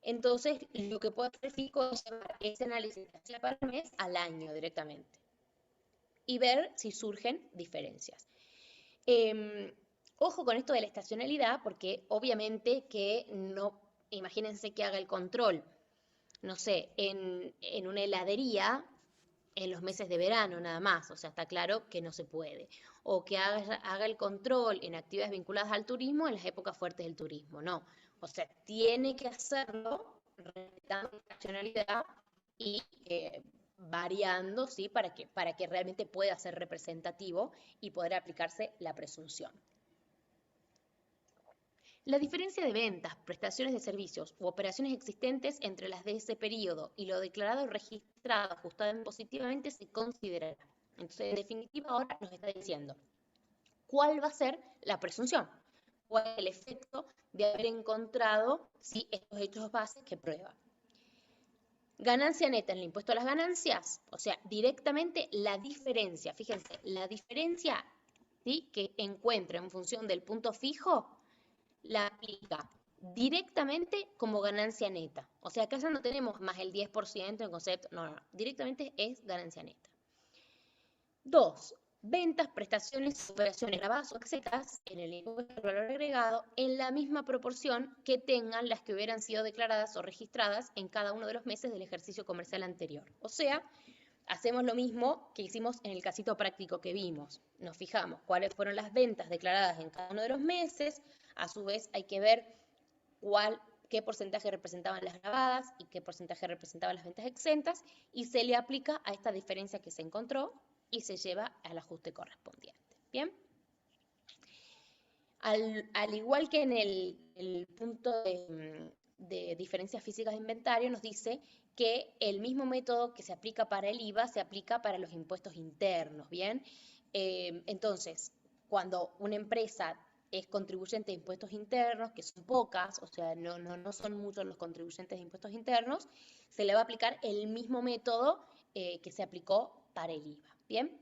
entonces lo que puede hacer el fisco es llevar ese análisis para el mes al año directamente y ver si surgen diferencias. Ojo con esto de la estacionalidad, porque obviamente que no, imagínense que haga el control, no sé, en una heladería en los meses de verano nada más, o sea, está claro que no se puede. O que haga el control en actividades vinculadas al turismo en las épocas fuertes del turismo, no. O sea, tiene que hacerlo respetando la estacionalidad y variando, ¿sí? Para que realmente pueda ser representativo y poder aplicarse la presunción. La diferencia de ventas, prestaciones de servicios u operaciones existentes entre las de ese periodo y lo declarado o registrado ajustado positivamente se considerará. Entonces, en definitiva, ahora nos está diciendo cuál va a ser la presunción, cuál es el efecto de haber encontrado estos hechos bases que prueban. Ganancia neta en el impuesto a las ganancias, o sea, directamente la diferencia, fíjense, la diferencia, ¿sí?, que encuentra en función del punto fijo, la aplica directamente como ganancia neta. O sea, acá ya no tenemos más el 10% en concepto, no, directamente es ganancia neta. 2. Ventas, prestaciones, operaciones grabadas o exentas en el impuesto al valor agregado en la misma proporción que tengan las que hubieran sido declaradas o registradas en cada uno de los meses del ejercicio comercial anterior. O sea, hacemos lo mismo que hicimos en el casito práctico que vimos. Nos fijamos cuáles fueron las ventas declaradas en cada uno de los meses. A su vez hay que ver qué porcentaje representaban las grabadas y qué porcentaje representaban las ventas exentas y se le aplica a esta diferencia que se encontró y se lleva al ajuste correspondiente. ¿Bien? Al igual que en el punto de diferencias físicas de inventario, nos dice que el mismo método que se aplica para el IVA se aplica para los impuestos internos, ¿bien? Entonces, cuando una empresa es contribuyente de impuestos internos, que son pocas, o sea, no son muchos los contribuyentes de impuestos internos, se le va a aplicar el mismo método que se aplicó para el IVA, ¿bien?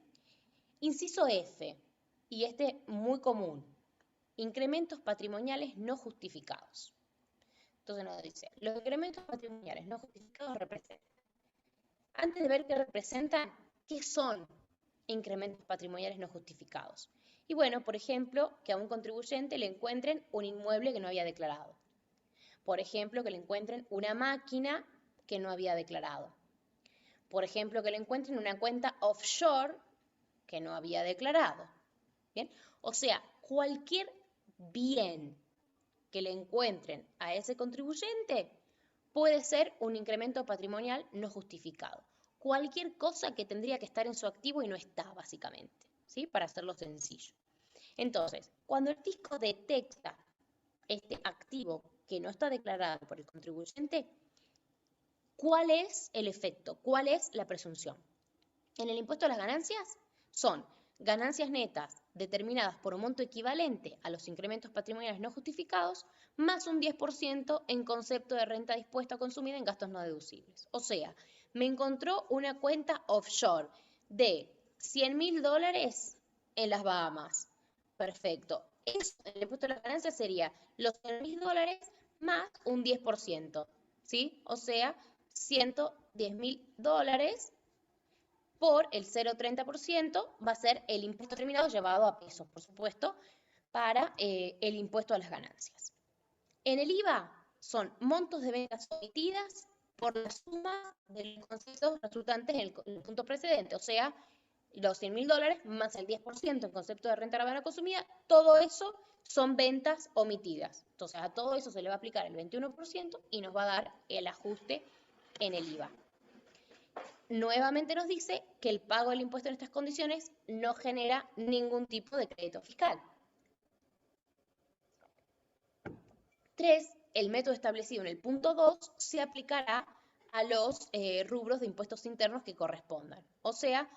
Inciso F, y este muy común, incrementos patrimoniales no justificados. Entonces nos dice, los incrementos patrimoniales no justificados representan. Antes de ver qué representan, ¿qué son incrementos patrimoniales no justificados? Y bueno, por ejemplo, que a un contribuyente le encuentren un inmueble que no había declarado. Por ejemplo, que le encuentren una máquina que no había declarado. Por ejemplo, que le encuentren una cuenta offshore que no había declarado. ¿Bien? O sea, cualquier bien que le encuentren a ese contribuyente puede ser un incremento patrimonial no justificado. Cualquier cosa que tendría que estar en su activo y no está, básicamente, ¿sí? Para hacerlo sencillo. Entonces, cuando el fisco detecta este activo que no está declarado por el contribuyente, ¿cuál es el efecto? ¿Cuál es la presunción? En el impuesto a las ganancias son ganancias netas determinadas por un monto equivalente a los incrementos patrimoniales no justificados, más un 10% en concepto de renta dispuesta o consumida en gastos no deducibles. O sea, me encontró una cuenta offshore de $100.000 en las Bahamas. Perfecto. Eso, el impuesto a las ganancias sería los $100.000 más un 10%, ¿sí? O sea, $110.000 por el 0,30% va a ser el impuesto terminado llevado a pesos, por supuesto, para el impuesto a las ganancias. En el IVA son montos de ventas omitidas por la suma de los conceptos resultantes en el punto precedente, o sea, los $100.000 más el 10% en concepto de renta variable consumida, todo eso son ventas omitidas. Entonces, a todo eso se le va a aplicar el 21% y nos va a dar el ajuste en el IVA. Nuevamente nos dice que el pago del impuesto en estas condiciones no genera ningún tipo de crédito fiscal. 3. El método establecido en el punto 2 se aplicará a los rubros de impuestos internos que correspondan. O sea,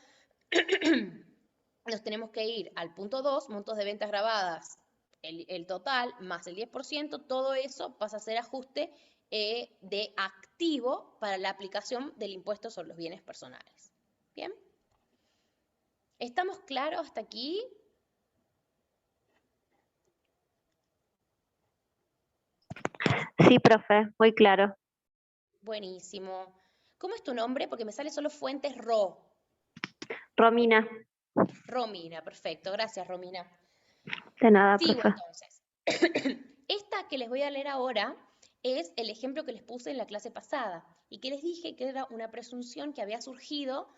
nos tenemos que ir al punto 2, montos de ventas grabadas, el total más el 10%, todo eso pasa a ser ajuste de activo para la aplicación del impuesto sobre los bienes personales. ¿Bien? ¿Estamos claros hasta aquí? Sí, profe, muy claro. Buenísimo. ¿Cómo es tu nombre? Porque me sale solo Fuentes Ro. Romina, Romina, perfecto. Gracias, Romina. de nada, Sigo profe. entonces. Esta que les voy a leer ahora es el ejemplo que les puse en la clase pasada y que les dije que era una presunción que había surgido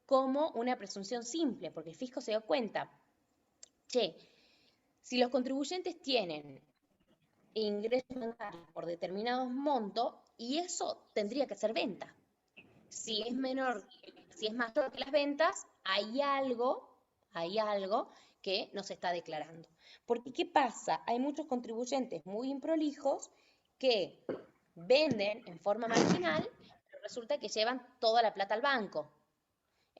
como una presunción simple, porque el fisco se dio cuenta, che, si los contribuyentes tienen ingresos bancarios por determinados montos, y eso tendría que ser venta. Si es menor, si es mayor que las ventas, hay algo que no se está declarando. Porque, ¿qué pasa? Hay muchos contribuyentes muy improlijos que venden en forma marginal, pero resulta que llevan toda la plata al banco.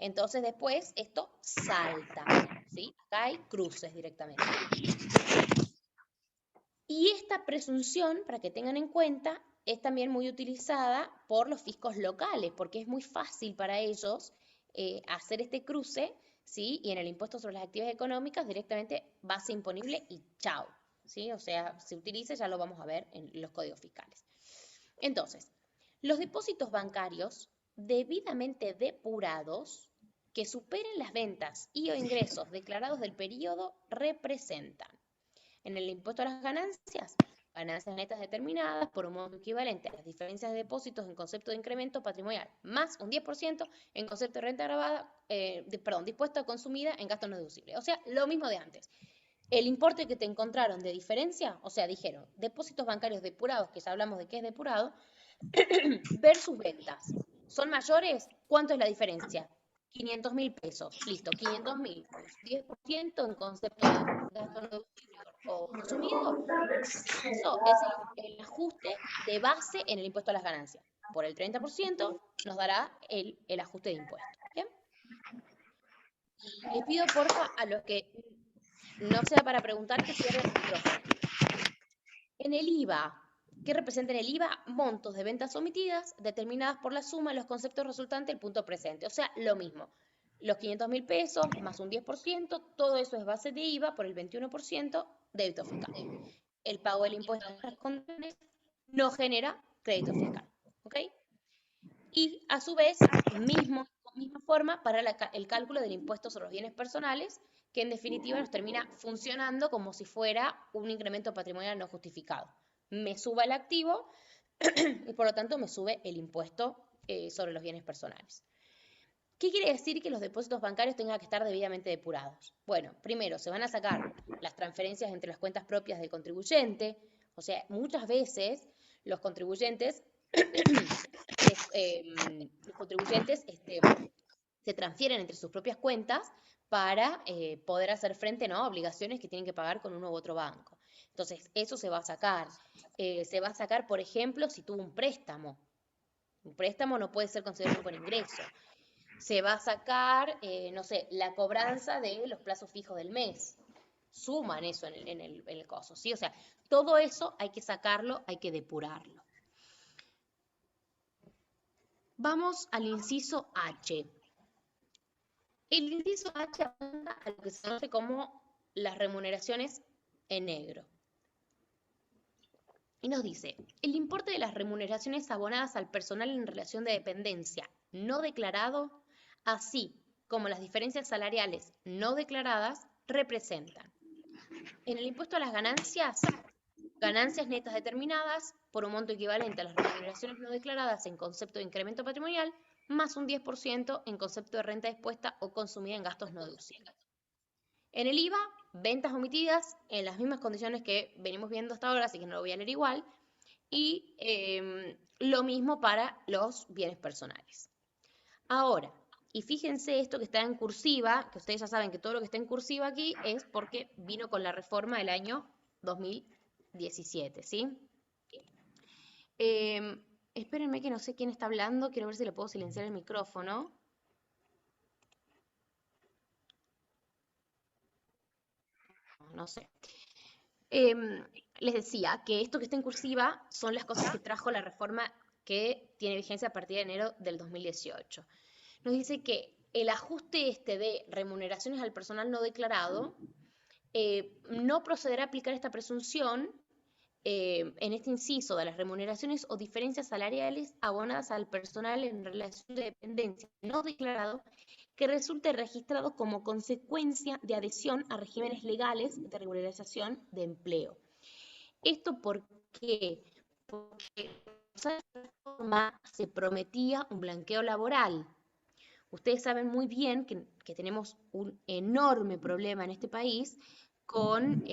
Entonces después esto salta, ¿sí? Acá hay cruces directamente. Y esta presunción, para que tengan en cuenta, es también muy utilizada por los fiscos locales, porque es muy fácil para ellos hacer este cruce, ¿sí? Y en el impuesto sobre las actividades económicas directamente base imponible y chao, ¿sí? O sea, se utiliza, ya lo vamos a ver en los códigos fiscales. Entonces, los depósitos bancarios debidamente depurados que superen las ventas y o ingresos declarados del periodo representan en el impuesto a las ganancias, ganancias netas determinadas por un monto equivalente a las diferencias de depósitos en concepto de incremento patrimonial, más un 10% en concepto de renta grabada, dispuesta o consumida en gastos no deducibles. O sea, lo mismo de antes. El importe que te encontraron de diferencia, o sea, dijeron depósitos bancarios depurados, que ya hablamos de qué es depurado, versus ventas. ¿Son mayores? ¿Cuánto es la diferencia? 500.000 pesos. Listo, 500.000 menos 10% en concepto de gasto no deducible o consumido. Eso es el ajuste de base en el impuesto a las ganancias. Por el 30% nos dará el ajuste de impuesto. ¿Bien? Les pido, porfa, a los que no sea para preguntar, que cierren el micrófono. En el IVA, ¿qué representa en el IVA? Montos de ventas omitidas determinadas por la suma de los conceptos resultantes del punto presente. O sea, lo mismo. Los 500.000 pesos más un 10%, todo eso es base de IVA por el 21% débito fiscal. El pago del impuesto a estas condiciones no genera crédito fiscal. ¿Ok? Y a su vez, misma forma para el cálculo del impuesto sobre los bienes personales, que en definitiva nos termina funcionando como si fuera un incremento patrimonial no justificado. Me sube el activo y por lo tanto me sube el impuesto sobre los bienes personales. ¿Qué quiere decir que los depósitos bancarios tengan que estar debidamente depurados? Bueno, primero se van a sacar las transferencias entre las cuentas propias del contribuyente, o sea, muchas veces los contribuyentes se transfieren entre sus propias cuentas para poder hacer frente, ¿no?, a obligaciones que tienen que pagar con uno u otro banco. Entonces, eso se va a sacar. Se va a sacar, por ejemplo, si tuvo un préstamo. Un préstamo no puede ser considerado un buen ingreso. Se va a sacar, no sé, la cobranza de los plazos fijos del mes. Suman eso en el coso, ¿sí? O sea, todo eso hay que sacarlo, hay que depurarlo. Vamos al inciso H. El inciso H apunta a lo que se conoce como las remuneraciones en negro. Y nos dice, el importe de las remuneraciones abonadas al personal en relación de dependencia no declarado, así como las diferencias salariales no declaradas, representan en el impuesto a las ganancias, ganancias netas determinadas por un monto equivalente a las remuneraciones no declaradas en concepto de incremento patrimonial, más un 10% en concepto de renta dispuesta o consumida en gastos no deducibles. En el IVA, ventas omitidas en las mismas condiciones que venimos viendo hasta ahora, así que no lo voy a leer igual. Y lo mismo para los bienes personales. Ahora, y fíjense esto que está en cursiva, que ustedes ya saben que todo lo que está en cursiva aquí es porque vino con la reforma del año 2017, ¿sí? Espérenme que no sé quién está hablando, quiero ver si le puedo silenciar el micrófono. No sé. Les decía que esto que está en cursiva son las cosas que trajo la reforma que tiene vigencia a partir de enero del 2018. Nos dice que el ajuste este de remuneraciones al personal no declarado no procederá a aplicar esta presunción en este inciso de las remuneraciones o diferencias salariales abonadas al personal en relación de dependencia no declarado que resulte registrado como consecuencia de adhesión a regímenes legales de regularización de empleo. ¿Esto por qué? Porque de esa forma se prometía un blanqueo laboral. Ustedes saben muy bien que tenemos un enorme problema en este país con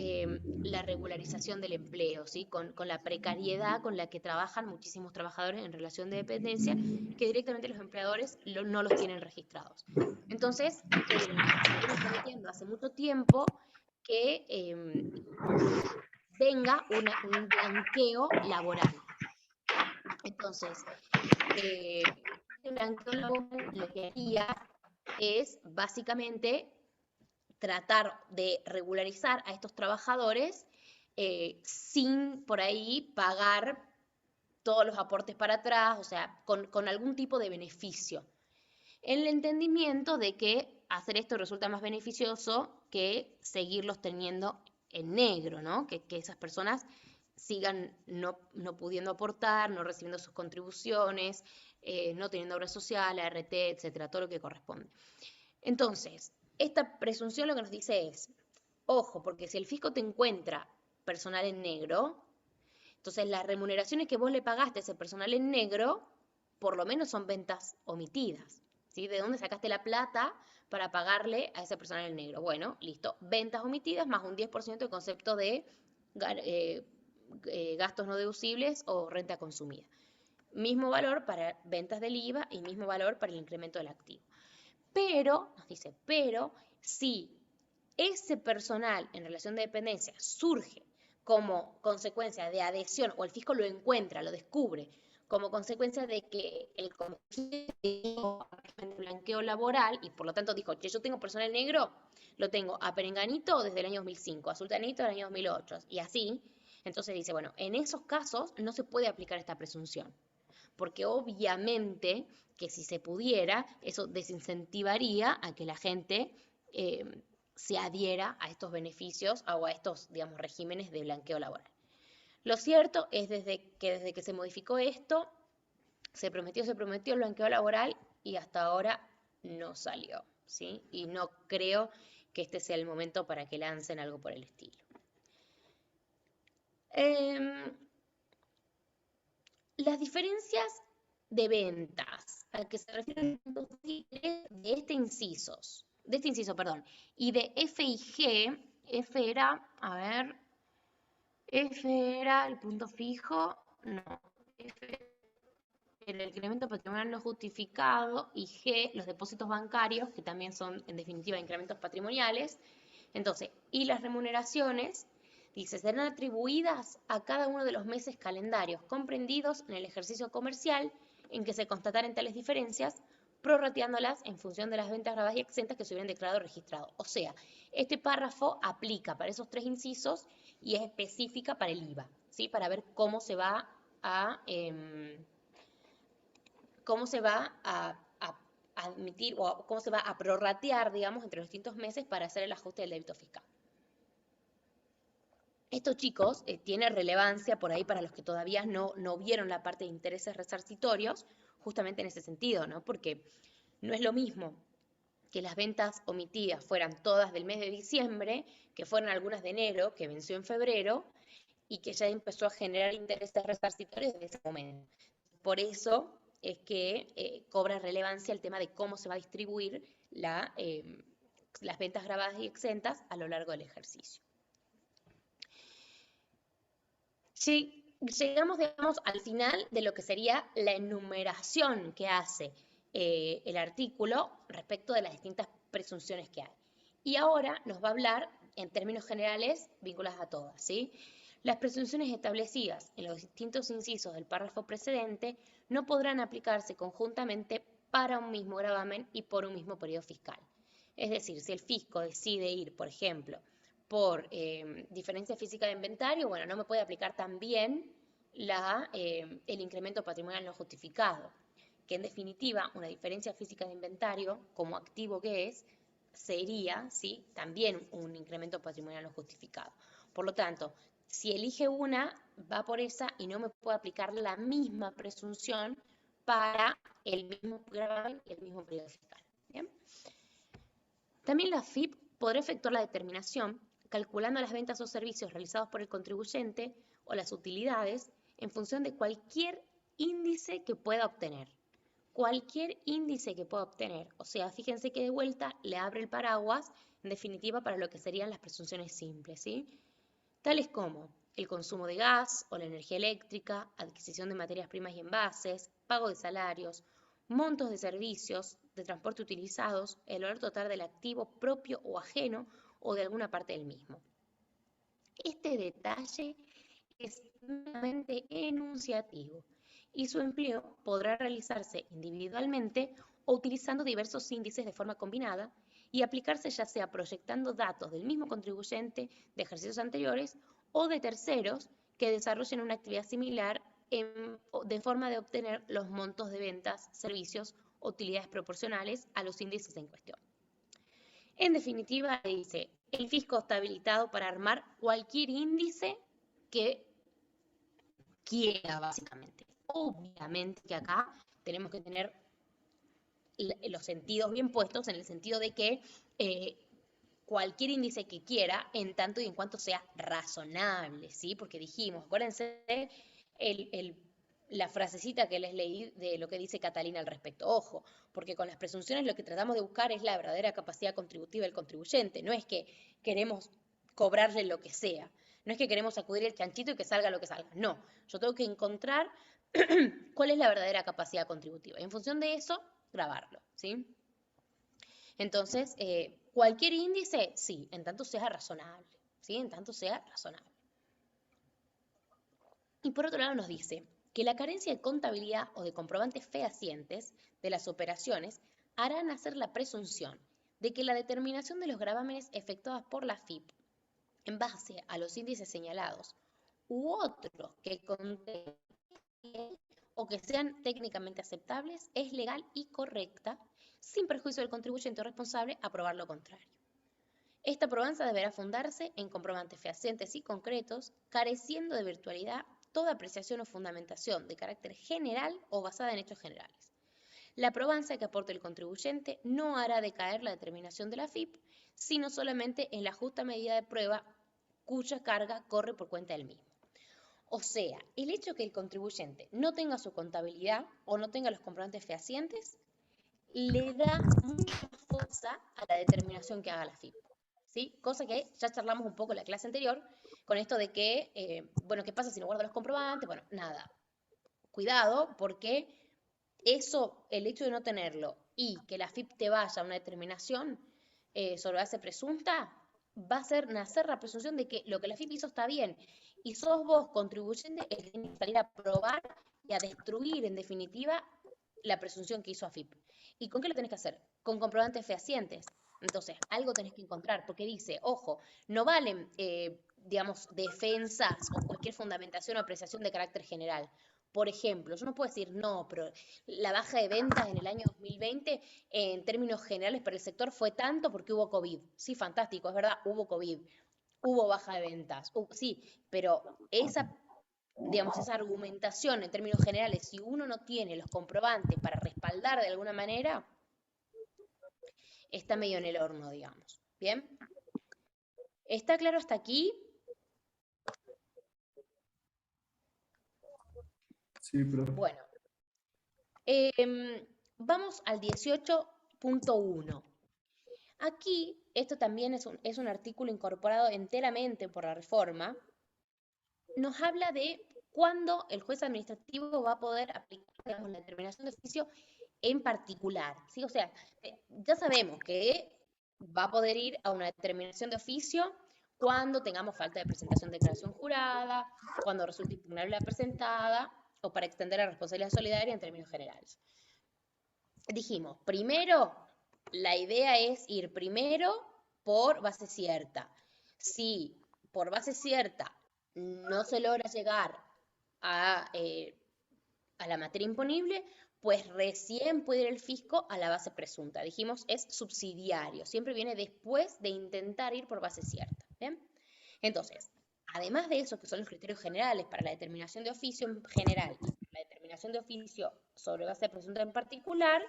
la regularización del empleo, ¿sí? Con la precariedad con la que trabajan muchísimos trabajadores en relación de dependencia, que directamente los empleadores no los tienen registrados. Entonces, venimos prometiendo hace mucho tiempo que venga un blanqueo laboral. Entonces, este blanqueo laboral lo que haría es básicamente tratar de regularizar a estos trabajadores sin por ahí pagar todos los aportes para atrás, o sea, con algún tipo de beneficio. En el entendimiento de que hacer esto resulta más beneficioso que seguirlos teniendo en negro, ¿no? Que esas personas sigan no pudiendo aportar, no recibiendo sus contribuciones, no teniendo obra social, ART, etcétera, todo lo que corresponde. Entonces, esta presunción lo que nos dice es, ojo, porque si el fisco te encuentra personal en negro, entonces las remuneraciones que vos le pagaste a ese personal en negro, por lo menos son ventas omitidas, ¿sí? ¿De dónde sacaste la plata para pagarle a ese personal en negro? Bueno, listo, ventas omitidas más un 10% de concepto de gastos no deducibles o renta consumida. Mismo valor para ventas del IVA y mismo valor para el incremento del activo. Pero, nos dice, pero si ese personal en relación de dependencia surge como consecuencia de adhesión, o el fisco lo encuentra, lo descubre, como consecuencia de que el blanqueo laboral, y por lo tanto dijo, que yo tengo personal negro, lo tengo a Perenganito desde el año 2005, a Sultanito del año 2008, y así, entonces dice, bueno, en esos casos no se puede aplicar esta presunción, porque obviamente que si se pudiera, eso desincentivaría a que la gente se adhiera a estos beneficios o a estos, digamos, regímenes de blanqueo laboral. Lo cierto es desde que se modificó esto, se prometió el blanqueo laboral y hasta ahora no salió, ¿sí? Y no creo que este sea el momento para que lancen algo por el estilo. Las diferencias de ventas al que se refiere el punto de este inciso, y de F y G, F era, a ver, F era el punto fijo, no, F era el incremento patrimonial no justificado y G, los depósitos bancarios, que también son en definitiva incrementos patrimoniales. Entonces, y las remuneraciones, dice, serán atribuidas a cada uno de los meses calendarios comprendidos en el ejercicio comercial en que se constataren tales diferencias, prorrateándolas en función de las ventas grabadas y exentas que se hubieran declarado registrado. O sea, este párrafo aplica para esos tres incisos y es específica para el IVA, ¿sí? Para ver cómo se va a admitir o cómo se va a prorratear, digamos, entre los distintos meses para hacer el ajuste del débito fiscal. Esto, chicos, tiene relevancia por ahí para los que todavía no vieron la parte de intereses resarcitorios, justamente en ese sentido, ¿no? Porque no es lo mismo que las ventas omitidas fueran todas del mes de diciembre, que fueran algunas de enero, que venció en febrero, y que ya empezó a generar intereses resarcitorios desde ese momento. Por eso es que cobra relevancia el tema de cómo se va a distribuir las ventas grabadas y exentas a lo largo del ejercicio. Llegamos, digamos, al final de lo que sería la enumeración que hace el artículo respecto de las distintas presunciones que hay. Y ahora nos va a hablar, en términos generales, vinculadas a todas, ¿sí? Las presunciones establecidas en los distintos incisos del párrafo precedente no podrán aplicarse conjuntamente para un mismo gravamen y por un mismo periodo fiscal. Es decir, si el fisco decide ir, por ejemplo, por diferencia física de inventario, bueno, no me puede aplicar también el incremento patrimonial no justificado, que en definitiva una diferencia física de inventario, como activo que es, sería, ¿sí?, también un incremento patrimonial no justificado. Por lo tanto, si elige una, va por esa y no me puede aplicar la misma presunción para el mismo gravamen y el mismo periodo fiscal. ¿Bien? También la FIP podrá efectuar la determinación calculando las ventas o servicios realizados por el contribuyente o las utilidades en función de cualquier índice que pueda obtener. Cualquier índice que pueda obtener. O sea, fíjense que de vuelta le abre el paraguas, en definitiva, para lo que serían las presunciones simples, ¿sí? Tales como el consumo de gas o la energía eléctrica, adquisición de materias primas y envases, pago de salarios, montos de servicios de transporte utilizados, el valor total del activo propio o ajeno o de alguna parte del mismo. Este detalle es meramente enunciativo y su empleo podrá realizarse individualmente o utilizando diversos índices de forma combinada y aplicarse ya sea proyectando datos del mismo contribuyente de ejercicios anteriores o de terceros que desarrollen una actividad similar de forma de obtener los montos de ventas, servicios o utilidades proporcionales a los índices en cuestión. En definitiva, dice, el fisco está habilitado para armar cualquier índice que quiera, básicamente. Obviamente que acá tenemos que tener los sentidos bien puestos en el sentido de que cualquier índice que quiera, en tanto y en cuanto sea razonable, ¿sí? Porque dijimos, acuérdense la frasecita que les leí de lo que dice Catalina al respecto. Ojo, porque con las presunciones lo que tratamos de buscar es la verdadera capacidad contributiva del contribuyente, no es que queremos cobrarle lo que sea, no es que queremos sacudir el chanchito y que salga lo que salga, no, yo tengo que encontrar cuál es la verdadera capacidad contributiva y en función de eso, grabarlo, ¿sí? Entonces, cualquier índice, sí, en tanto sea razonable, ¿sí? En tanto sea razonable. Y por otro lado nos dice que la carencia de contabilidad o de comprobantes fehacientes de las operaciones hará nacer la presunción de que la determinación de los gravámenes efectuadas por la FIP en base a los índices señalados u otros que contengan o que sean técnicamente aceptables es legal y correcta, sin perjuicio del contribuyente o responsable a probar lo contrario. Esta probanza deberá fundarse en comprobantes fehacientes y concretos, careciendo de virtualidad toda apreciación o fundamentación de carácter general o basada en hechos generales. La probanza que aporte el contribuyente no hará decaer la determinación de la FIP, sino solamente en la justa medida de prueba cuya carga corre por cuenta del mismo. O sea, el hecho de que el contribuyente no tenga su contabilidad o no tenga los comprobantes fehacientes le da mucha fuerza a la determinación que haga la FIP. ¿Sí? Cosa que ya charlamos un poco en la clase anterior con esto de que, bueno, ¿qué pasa si no guardo los comprobantes? Bueno, nada, cuidado porque eso, el hecho de no tenerlo y que la FIP te vaya a una determinación sobre base presunta, va a hacer nacer la presunción de que lo que la FIP hizo está bien y sos vos, contribuyente, el que tiene que salir a probar y a destruir, en definitiva, la presunción que hizo AFIP. ¿Y con qué lo tenés que hacer? Con comprobantes fehacientes. Entonces, algo tenés que encontrar, porque dice, ojo, no valen, digamos, defensas o cualquier fundamentación o apreciación de carácter general. Por ejemplo, yo no puedo decir, no, pero la baja de ventas en el año 2020, en términos generales para el sector, fue tanto porque hubo COVID. Sí, fantástico, es verdad, hubo COVID, hubo baja de ventas. Sí, pero digamos, esa argumentación en términos generales, si uno no tiene los comprobantes para respaldar de alguna manera, está medio en el horno, digamos. ¿Bien? ¿Está claro hasta aquí? Sí, profe. Bueno, vamos al 18.1. Aquí esto también es un artículo incorporado enteramente por la reforma, nos habla de cuándo el juez administrativo va a poder aplicar, digamos, la determinación de oficio en particular, ¿sí? O sea, ya sabemos que va a poder ir a una determinación de oficio cuando tengamos falta de presentación de declaración jurada, cuando resulte impugnable la presentada, o para extender la responsabilidad solidaria en términos generales. Dijimos, primero, la idea es ir primero por base cierta. Si por base cierta no se logra llegar a la materia imponible, pues recién puede ir el fisco a la base presunta. Dijimos, es subsidiario, siempre viene después de intentar ir por base cierta. ¿Bien? Entonces, además de eso, que son los criterios generales para la determinación de oficio en general y la determinación de oficio sobre base presunta en particular,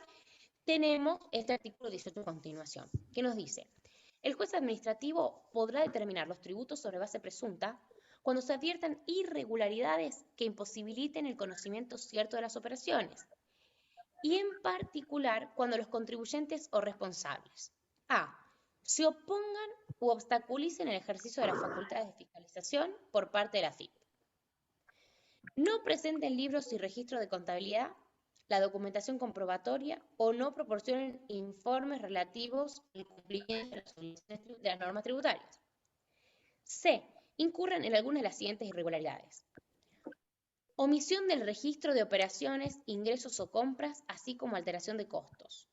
tenemos este artículo 18 a continuación, que nos dice, el juez administrativo podrá determinar los tributos sobre base presunta cuando se adviertan irregularidades que imposibiliten el conocimiento cierto de las operaciones, y en particular cuando los contribuyentes o responsables a. se opongan u obstaculicen el ejercicio de las facultades de fiscalización por parte de la FIP, no presenten libros y registros de contabilidad, la documentación comprobatoria o no proporcionen informes relativos al cumplimiento de las obligaciones de las normas tributarias. C. Incurran en alguna de las siguientes irregularidades. Omisión del registro de operaciones, ingresos o compras, así como alteración de costos.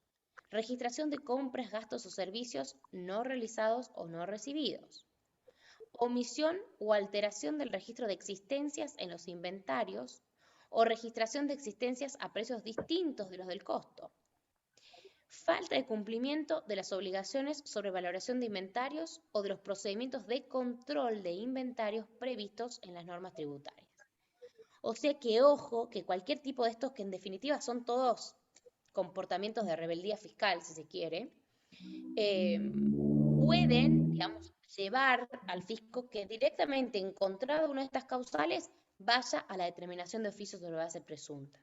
Registración de compras, gastos o servicios no realizados o no recibidos. Omisión o alteración del registro de existencias en los inventarios o registración de existencias a precios distintos de los del costo. Falta de cumplimiento de las obligaciones sobre valoración de inventarios o de los procedimientos de control de inventarios previstos en las normas tributarias. O sea que ojo, que cualquier tipo de estos, que en definitiva son todos comportamientos de rebeldía fiscal, si se quiere, pueden, digamos, llevar al fisco que directamente encontrado una de estas causales vaya a la determinación de oficio sobre base presunta.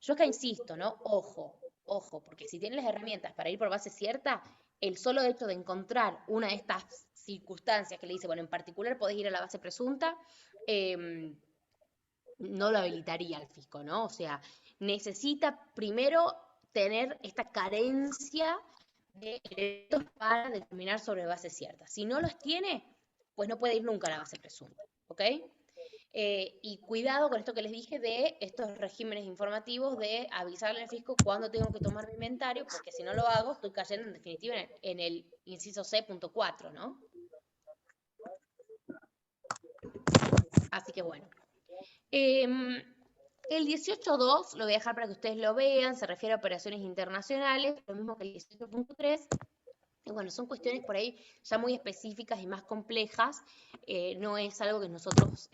Yo acá insisto, ¿no? Ojo, ojo, porque si tienen las herramientas para ir por base cierta, el solo hecho de encontrar una de estas circunstancias que le dice, bueno, en particular podés ir a la base presunta, no lo habilitaría al fisco, ¿no? O sea, necesita primero tener esta carencia de elementos para determinar sobre base cierta. Si no los tiene, pues no puede ir nunca a la base presunta, ¿ok? Y cuidado con esto que les dije de estos regímenes informativos de avisarle al fisco cuándo tengo que tomar mi inventario, porque si no lo hago, estoy cayendo en definitiva en el inciso C.4, ¿no? Así que bueno. El 18.2 lo voy a dejar para que ustedes lo vean, se refiere a operaciones internacionales, lo mismo que el 18.3. Y bueno, son cuestiones por ahí ya muy específicas y más complejas, no es algo que nosotros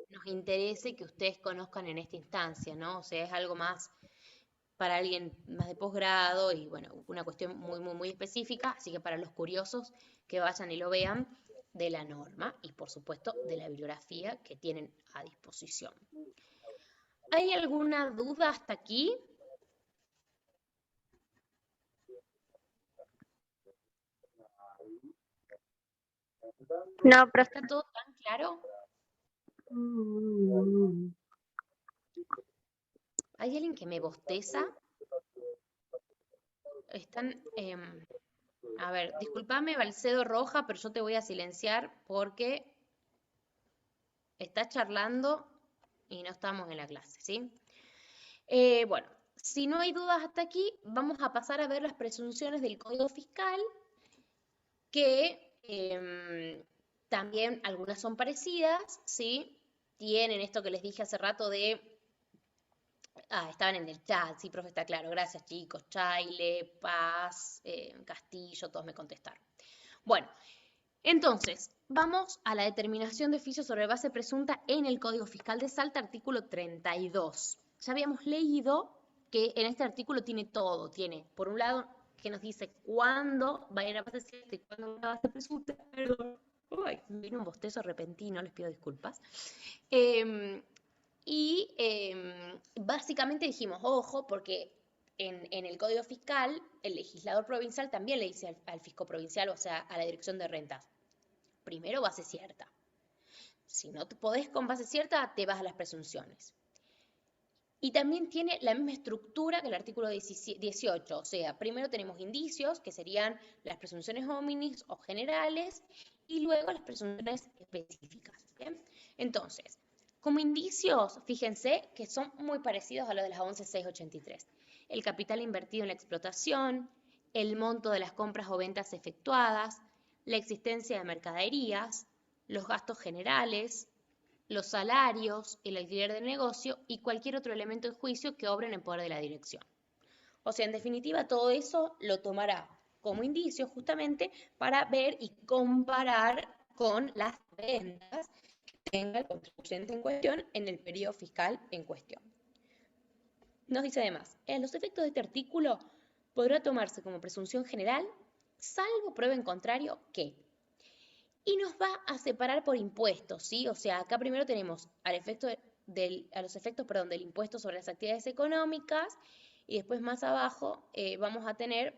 nos interese que ustedes conozcan en esta instancia, ¿no? O sea, es algo más para alguien más de posgrado y bueno, una cuestión muy, muy, muy específica, así que para los curiosos que vayan y lo vean de la norma y por supuesto de la bibliografía que tienen a disposición. ¿Hay alguna duda hasta aquí? No, profe. ¿Está todo tan claro? ¿Hay alguien que me bosteza? Están, a ver, discúlpame, Balcedo Roja, pero yo te voy a silenciar porque estás charlando y no estamos en la clase, ¿sí? Bueno, si no hay dudas hasta aquí, vamos a pasar a ver las presunciones del Código Fiscal, que también algunas son parecidas, ¿sí? Tienen esto que les dije hace rato de... estaban en el chat, sí, profe, está claro. Gracias, chicos. Chaile, Paz, Castillo, todos me contestaron. Bueno, entonces, vamos a la determinación de oficio sobre base presunta en el Código Fiscal de Salta, artículo 32. Ya habíamos leído que en este artículo tiene todo. Tiene, por un lado, que nos dice cuándo va a ir a base cierta y cuándo va a base presunta. Perdón. Uy, me vino un bostezo repentino, les pido disculpas. Y básicamente dijimos, ojo, porque en el Código Fiscal, el legislador provincial también le dice al fisco provincial, o sea, a la Dirección de Rentas, primero base cierta. Si no te podés con base cierta, te vas a las presunciones. Y también tiene la misma estructura que el artículo 18, o sea, primero tenemos indicios, que serían las presunciones hominis o generales, y luego las presunciones específicas, ¿bien? Entonces, como indicios, fíjense que son muy parecidos a los de las 11.683. El capital invertido en la explotación, el monto de las compras o ventas efectuadas, la existencia de mercaderías, los gastos generales, los salarios, el alquiler del negocio y cualquier otro elemento en juicio que obren en poder de la dirección. O sea, en definitiva, todo eso lo tomará como indicio justamente para ver y comparar con las ventas que tenga el contribuyente en cuestión en el periodo fiscal en cuestión. Nos dice además, en los efectos de este artículo podrá tomarse como presunción general, salvo prueba en contrario que. Y nos va a separar por impuestos, ¿sí? O sea, acá primero tenemos a los efectos del impuesto sobre las actividades económicas y después más abajo vamos a tener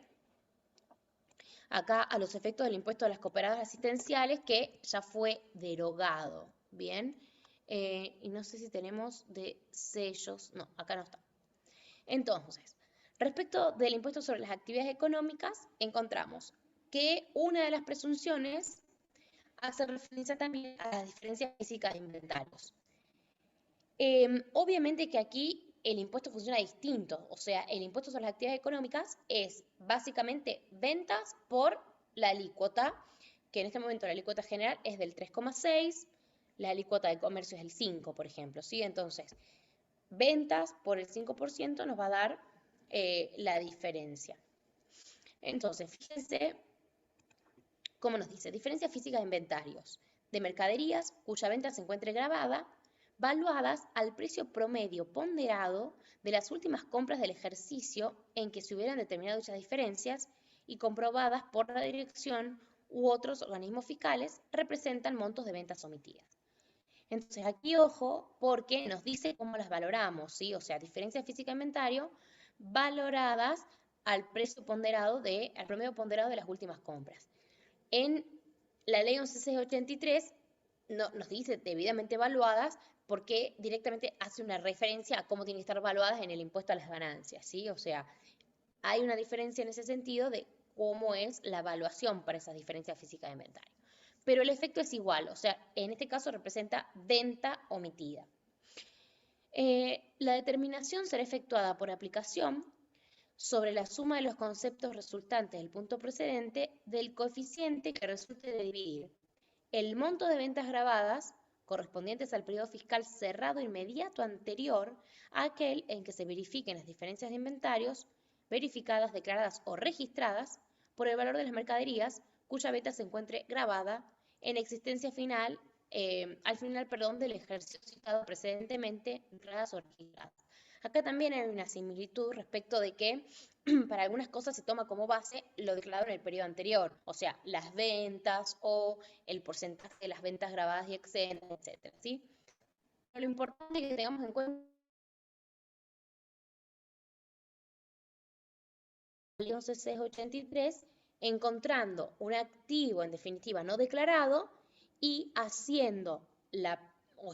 acá a los efectos del impuesto a las cooperativas asistenciales que ya fue derogado, ¿bien? Y no sé si tenemos de sellos, no, acá no está. Entonces, respecto del impuesto sobre las actividades económicas, encontramos que una de las presunciones hace referencia también a las diferencias físicas de inventarios. Obviamente que aquí el impuesto funciona distinto, o sea, el impuesto sobre las actividades económicas es básicamente ventas por la alícuota, que en este momento la alícuota general es del 3,6, la alícuota de comercio es el 5, por ejemplo, ¿sí? Entonces, ventas por el 5% nos va a dar la diferencia. Entonces, fíjense cómo nos dice, diferencia física de inventarios de mercaderías cuya venta se encuentre grabada, valuadas al precio promedio ponderado de las últimas compras del ejercicio en que se hubieran determinado dichas diferencias y comprobadas por la dirección u otros organismos fiscales, representan montos de ventas omitidas. Entonces aquí ojo porque nos dice cómo las valoramos, ¿sí? O sea, diferencia física de inventario valoradas al precio ponderado al promedio ponderado de las últimas compras. En la ley 11.683 nos dice debidamente evaluadas porque directamente hace una referencia a cómo tienen que estar evaluadas en el impuesto a las ganancias, ¿sí? O sea, hay una diferencia en ese sentido de cómo es la evaluación para esas diferencias físicas de inventario. Pero el efecto es igual, o sea, en este caso representa venta omitida. La determinación será efectuada por aplicación sobre la suma de los conceptos resultantes del punto precedente del coeficiente que resulte de dividir el monto de ventas grabadas correspondientes al periodo fiscal cerrado inmediato anterior a aquel en que se verifiquen las diferencias de inventarios verificadas, declaradas o registradas por el valor de las mercaderías cuya venta se encuentre grabada en existencia final, al final del ejercicio citado precedentemente, declaradas o registradas. Acá también hay una similitud respecto de que para algunas cosas se toma como base lo declarado en el periodo anterior, o sea, las ventas o el porcentaje de las ventas grabadas y exentas, etcétera, ¿sí? Pero lo importante es que tengamos en cuenta el 11.683, encontrando un activo, en definitiva, no declarado y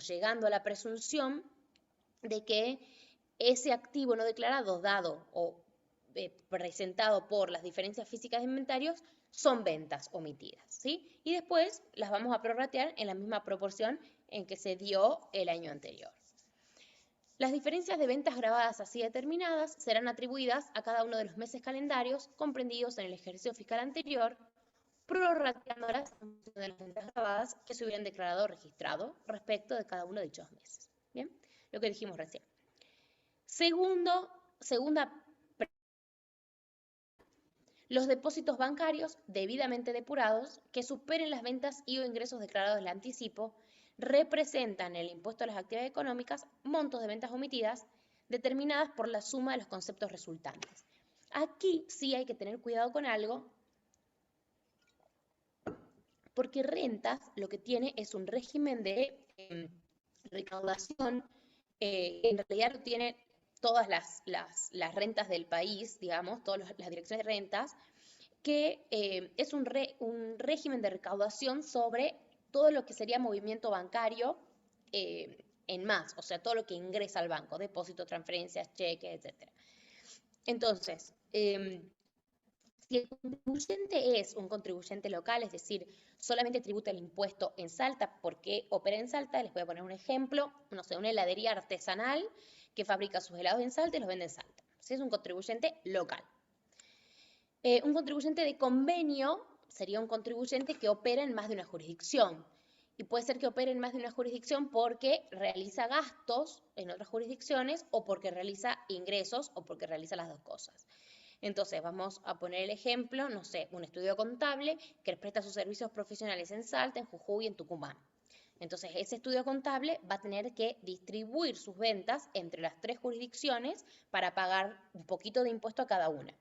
llegando a la presunción de que ese activo no declarado dado o presentado por las diferencias físicas de inventarios son ventas omitidas, ¿sí? Y después las vamos a prorratear en la misma proporción en que se dio el año anterior. Las diferencias de ventas grabadas así determinadas serán atribuidas a cada uno de los meses calendarios comprendidos en el ejercicio fiscal anterior, prorrateándolas en función de las ventas grabadas que se hubieran declarado o registrado respecto de cada uno de dichos meses. ¿Bien? Lo que dijimos recién. Segunda, los depósitos bancarios debidamente depurados que superen las ventas y o ingresos declarados del anticipo representan el impuesto a las actividades económicas montos de ventas omitidas determinadas por la suma de los conceptos resultantes. Aquí sí hay que tener cuidado con algo, porque rentas lo que tiene es un régimen de recaudación, en realidad lo tiene todas las rentas del país, digamos, todas las direcciones de rentas, que es un régimen de recaudación sobre todo lo que sería movimiento bancario en más, o sea, todo lo que ingresa al banco, depósitos, transferencias, cheques, etc. Entonces, si el contribuyente es un contribuyente local, es decir, solamente tributa el impuesto en Salta porque opera en Salta, les voy a poner un ejemplo, no sé, una heladería artesanal que fabrica sus helados en Salta y los vende en Salta. Ese es un contribuyente local. Un contribuyente de convenio sería un contribuyente que opera en más de una jurisdicción. Y puede ser que opere en más de una jurisdicción porque realiza gastos en otras jurisdicciones o porque realiza ingresos o porque realiza las dos cosas. Entonces, vamos a poner el ejemplo, no sé, un estudio contable que presta sus servicios profesionales en Salta, en Jujuy y en Tucumán. Entonces, ese estudio contable va a tener que distribuir sus ventas entre las 3 jurisdicciones para pagar un poquito de impuesto a cada una.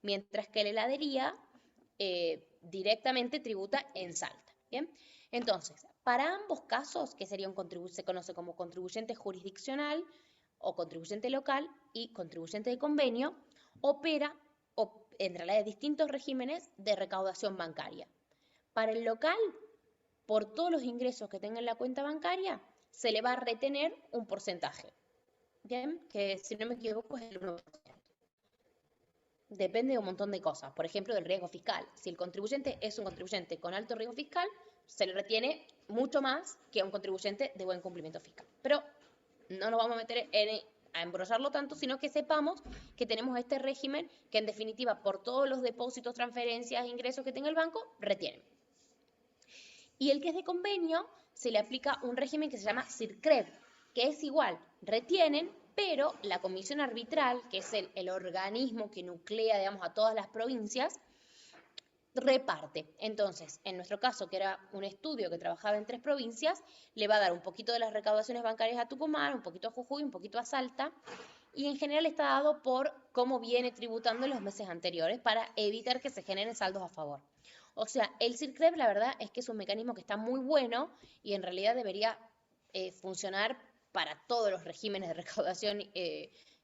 Mientras que la heladería directamente tributa en Salta. ¿Bien? Entonces, para ambos casos, que sería se conoce como contribuyente jurisdiccional o contribuyente local y contribuyente de convenio, opera en realidad distintos regímenes de recaudación bancaria. Para el local, por todos los ingresos que tenga en la cuenta bancaria, se le va a retener un porcentaje. ¿Bien? Que si no me equivoco es el 1%. Depende de un montón de cosas, por ejemplo, del riesgo fiscal. Si el contribuyente es un contribuyente con alto riesgo fiscal, se le retiene mucho más que a un contribuyente de buen cumplimiento fiscal. Pero no nos vamos a meter a embrollarlo tanto, sino que sepamos que tenemos este régimen que en definitiva por todos los depósitos, transferencias, ingresos que tenga el banco, retienen. Y el que es de convenio, se le aplica un régimen que se llama CIRCREV, que es igual, retienen, pero la comisión arbitral, que es el organismo que nuclea, digamos, a todas las provincias, reparte. Entonces, en nuestro caso, que era un estudio que trabajaba en 3 provincias, le va a dar un poquito de las recaudaciones bancarias a Tucumán, un poquito a Jujuy, un poquito a Salta, y en general está dado por cómo viene tributando en los meses anteriores para evitar que se generen saldos a favor. O sea, el CIRCREV la verdad es que es un mecanismo que está muy bueno y en realidad debería funcionar para todos los regímenes de recaudación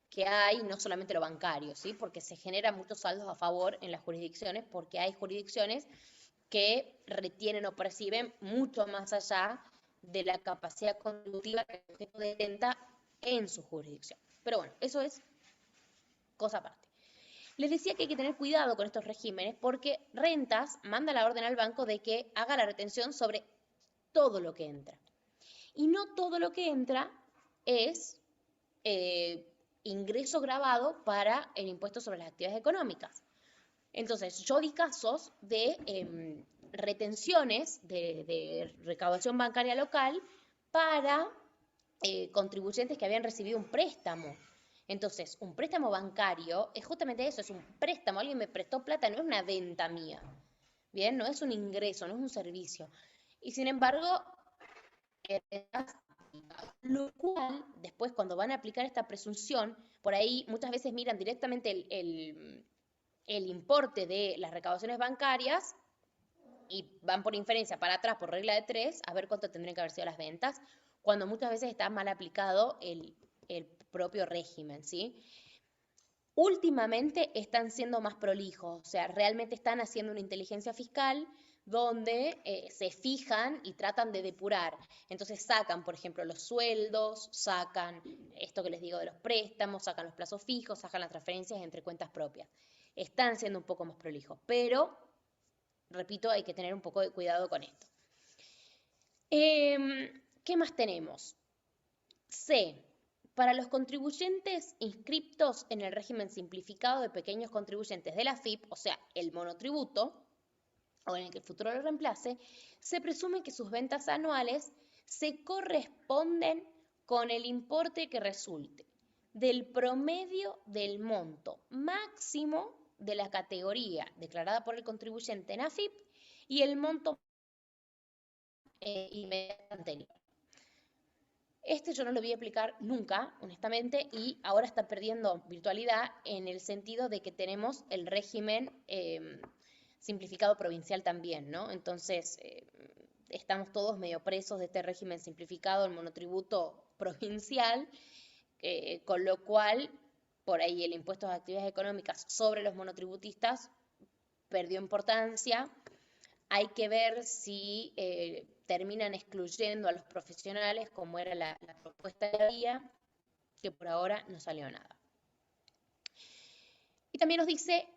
que hay, no solamente lo bancario, ¿sí? Porque se generan muchos saldos a favor en las jurisdicciones, porque hay jurisdicciones que retienen o perciben mucho más allá de la capacidad contributiva que el sujeto detenta en su jurisdicción. Pero bueno, eso es cosa aparte. Les decía que hay que tener cuidado con estos regímenes porque Rentas manda la orden al banco de que haga la retención sobre todo lo que entra. Y no todo lo que entra es ingreso grabado para el impuesto sobre las actividades económicas. Entonces, yo di casos de retenciones de recaudación bancaria local para contribuyentes que habían recibido un préstamo. Entonces, un préstamo bancario es justamente eso, es un préstamo, alguien me prestó plata, no es una venta mía, ¿bien? No es un ingreso, no es un servicio. Y sin embargo, lo cual, después cuando van a aplicar esta presunción, por ahí muchas veces miran directamente el importe de las recaudaciones bancarias y van por inferencia para atrás, por regla de 3, a ver cuánto tendrían que haber sido las ventas, cuando muchas veces está mal aplicado el propio régimen, ¿sí? Últimamente están siendo más prolijos, o sea, realmente están haciendo una inteligencia fiscal donde se fijan y tratan de depurar. Entonces sacan, por ejemplo, los sueldos, sacan esto que les digo de los préstamos, sacan los plazos fijos, sacan las transferencias entre cuentas propias. Están siendo un poco más prolijos, pero, repito, hay que tener un poco de cuidado con esto. ¿Qué más tenemos? C. Para los contribuyentes inscriptos en el régimen simplificado de pequeños contribuyentes de la AFIP, o sea, el monotributo, o en el que el futuro lo reemplace, se presume que sus ventas anuales se corresponden con el importe que resulte del promedio del monto máximo de la categoría declarada por el contribuyente en AFIP y el monto inmediato anterior. Este yo no lo voy a aplicar nunca, honestamente, y ahora está perdiendo virtualidad en el sentido de que tenemos el régimen simplificado provincial también, ¿no? Entonces, estamos todos medio presos de este régimen simplificado, el monotributo provincial, Con lo cual, por ahí el impuesto de actividades económicas sobre los monotributistas perdió importancia. Hay que ver si terminan excluyendo a los profesionales, como era la propuesta de la guía, que por ahora no salió nada. Y también nos dice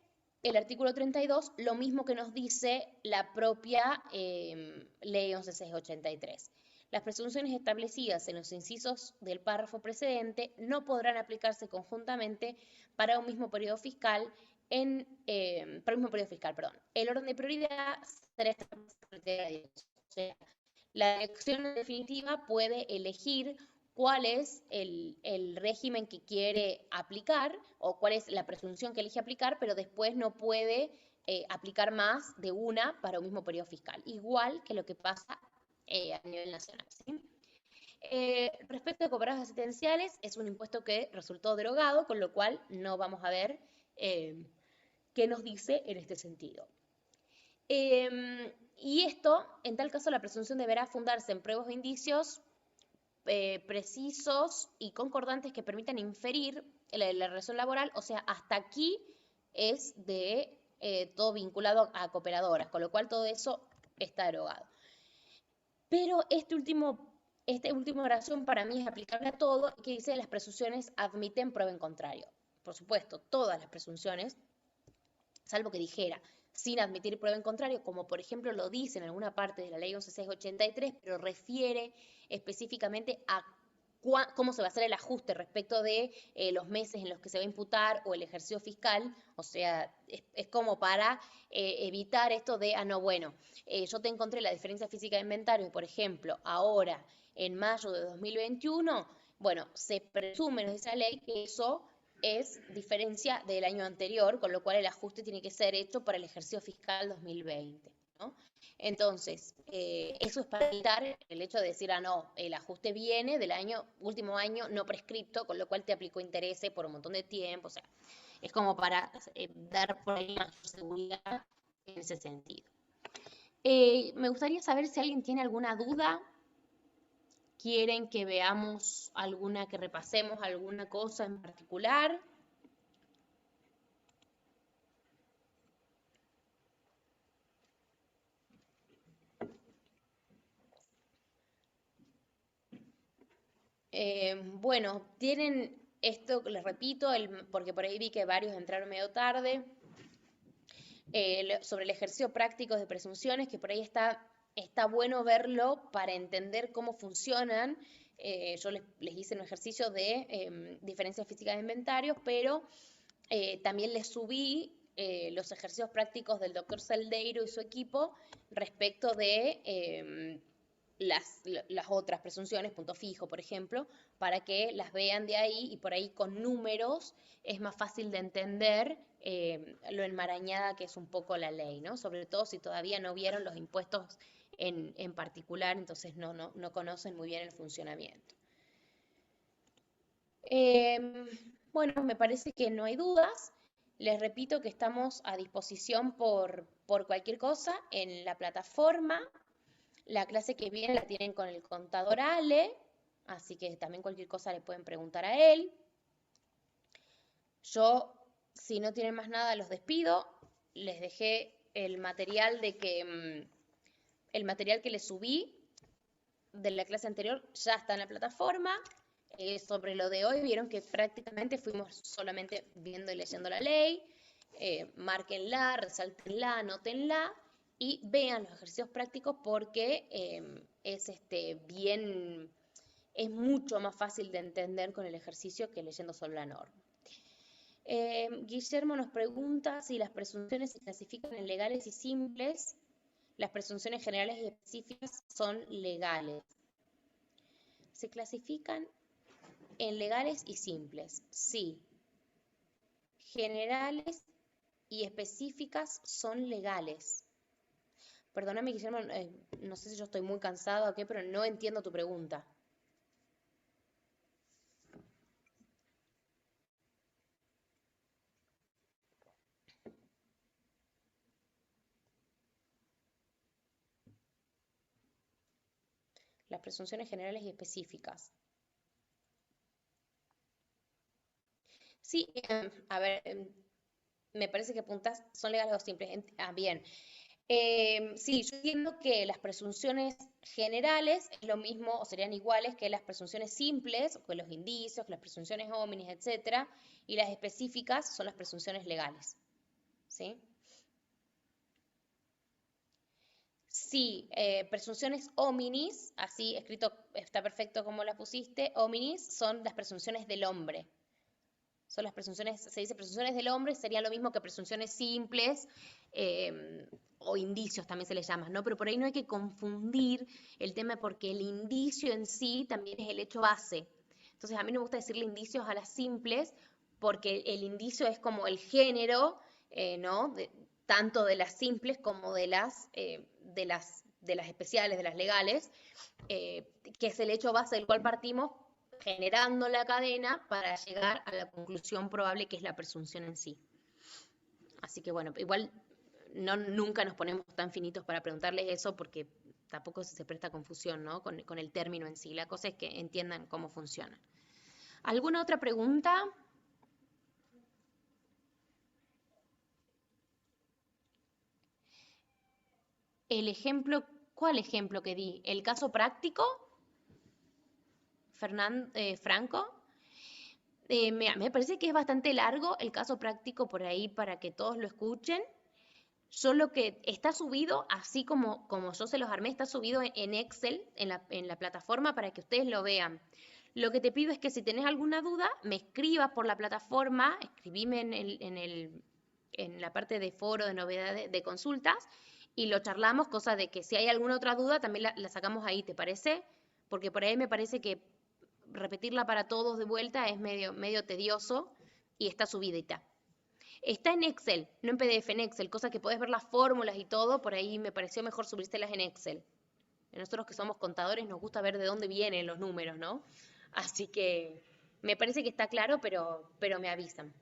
el artículo 32, lo mismo que nos dice la propia ley 11683. Las presunciones establecidas en los incisos del párrafo precedente no podrán aplicarse conjuntamente para un mismo periodo fiscal. Para un mismo periodo fiscal, perdón. El orden de prioridad será establecido. O sea, la dirección definitiva puede elegir cuál es el régimen que quiere aplicar o cuál es la presunción que elige aplicar, pero después no puede aplicar más de una para un mismo periodo fiscal, igual que lo que pasa a nivel nacional. ¿Sí? Respecto a cooperativas asistenciales, es un impuesto que resultó derogado, con lo cual no vamos a ver qué nos dice en este sentido. Y esto, en tal caso, la presunción deberá fundarse en pruebas o indicios precisos y concordantes que permitan inferir la relación laboral. O sea, hasta aquí es de todo vinculado a cooperadoras, con lo cual todo eso está derogado. Pero esta última oración para mí es aplicable a todo, que dice las presunciones admiten prueba en contrario. Por supuesto, todas las presunciones, salvo que dijera sin admitir prueba en contrario, como por ejemplo lo dice en alguna parte de la ley 11683, pero refiere específicamente a cómo se va a hacer el ajuste respecto de los meses en los que se va a imputar o el ejercicio fiscal. O sea, es como para evitar esto de, no, bueno, yo te encontré la diferencia física de inventario, por ejemplo, ahora en mayo de 2021, bueno, se presume, nos dice la ley, que eso es diferencia del año anterior, con lo cual el ajuste tiene que ser hecho para el ejercicio fiscal 2020, ¿no? Entonces, eso es para evitar el hecho de decir, no, el ajuste viene del último año no prescripto, con lo cual te aplicó intereses por un montón de tiempo. O sea, es como para dar por ahí mayor seguridad en ese sentido. Me gustaría saber si alguien tiene alguna duda. ¿Quieren que veamos que repasemos alguna cosa en particular? Bueno, tienen esto, les repito, porque por ahí vi que varios entraron medio tarde, sobre el ejercicio práctico de presunciones, que por ahí está bueno verlo para entender cómo funcionan. Yo les hice un ejercicio de diferencias físicas de inventarios, pero también les subí los ejercicios prácticos del doctor Saldeiro y su equipo respecto de las otras presunciones, punto fijo, por ejemplo, para que las vean de ahí y por ahí con números es más fácil de entender lo enmarañada que es un poco la ley, ¿no? Sobre todo si todavía no vieron los impuestos en particular, entonces no conocen muy bien el funcionamiento. Bueno, me parece que no hay dudas. Les repito que estamos a disposición por cualquier cosa en la plataforma. La clase que viene la tienen con el contador Ale, así que también cualquier cosa le pueden preguntar a él. Yo, si no tienen más nada, los despido. Les dejé el material el material que les subí de la clase anterior ya está en la plataforma. Sobre lo de hoy, vieron que prácticamente fuimos solamente viendo y leyendo la ley. Márquenla, resáltenla, anótenla y vean los ejercicios prácticos porque es mucho más fácil de entender con el ejercicio que leyendo solo la norma. Guillermo nos pregunta si las presunciones se clasifican en legales y simples. Las presunciones generales y específicas son legales. Se clasifican en legales y simples, sí. Generales y específicas son legales. Perdóname, Guillermo, no sé si yo estoy muy cansada o qué, pero no entiendo tu pregunta. Las presunciones generales y específicas. Sí, a ver, me parece que apuntas, son legales o simples. Bien. Sí, yo entiendo que las presunciones generales es lo mismo o serían iguales que las presunciones simples, o que los indicios, que las presunciones homines, etcétera, y las específicas son las presunciones legales. ¿Sí? Sí, presunciones hominis, así escrito está perfecto como la pusiste, hominis son las presunciones del hombre. Son las presunciones, se dice presunciones del hombre, sería lo mismo que presunciones simples o indicios también se les llama, ¿no? Pero por ahí no hay que confundir el tema porque el indicio en sí también es el hecho base. Entonces a mí no me gusta decirle indicios a las simples porque el indicio es como el género, ¿no? Tanto de las simples como de las especiales, de las legales, que es el hecho base del cual partimos generando la cadena para llegar a la conclusión probable que es la presunción en sí. Así que bueno, igual nunca nos ponemos tan finitos para preguntarles eso porque tampoco se presta confusión, ¿no? Con el término en sí. La cosa es que entiendan cómo funciona. ¿Alguna otra pregunta? El ejemplo, ¿cuál ejemplo que di? ¿El caso práctico? Franco. Me parece que es bastante largo el caso práctico por ahí para que todos lo escuchen. Solo que está subido, así como yo se los armé, está subido en Excel, en la plataforma, para que ustedes lo vean. Lo que te pido es que si tenés alguna duda, me escribas por la plataforma, escribime en la parte de foro, de novedades, de consultas, y lo charlamos, cosa de que si hay alguna otra duda, también la sacamos ahí, ¿te parece? Porque por ahí me parece que repetirla para todos de vuelta es medio tedioso y está subidita. Está en Excel, no en PDF, en Excel, cosa que podés ver las fórmulas y todo, por ahí me pareció mejor subírselas en Excel. Nosotros que somos contadores nos gusta ver de dónde vienen los números, ¿no? Así que me parece que está claro, pero me avisan.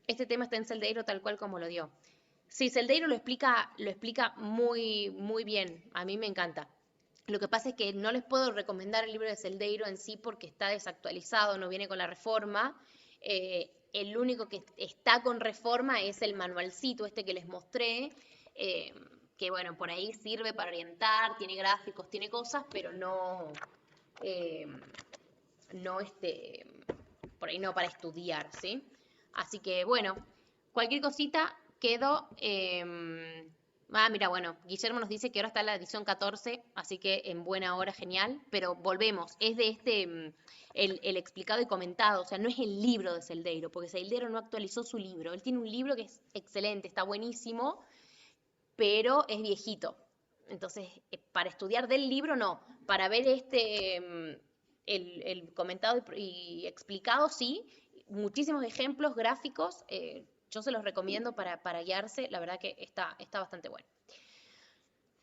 Este tema está en Celdeiro tal cual como lo dio. Sí, Celdeiro lo explica muy bien. A mí me encanta. Lo que pasa es que no les puedo recomendar el libro de Celdeiro en sí porque está desactualizado, no viene con la reforma. El único que está con reforma es el manualcito este que les mostré, que bueno, por ahí sirve para orientar, tiene gráficos, tiene cosas, pero eh, no por ahí no para estudiar, ¿sí? Así que bueno, cualquier cosita quedo. Mira, bueno, Guillermo nos dice que ahora está la edición 14, así que en buena hora, genial, pero volvemos, es de el explicado y comentado, o sea, no es el libro de Celdeiro, porque Celdeiro no actualizó su libro, él tiene un libro que es excelente, está buenísimo, pero es viejito. Entonces, para estudiar del libro no, para ver el comentado y explicado, sí, muchísimos ejemplos gráficos, yo se los recomiendo para guiarse, la verdad que está bastante bueno.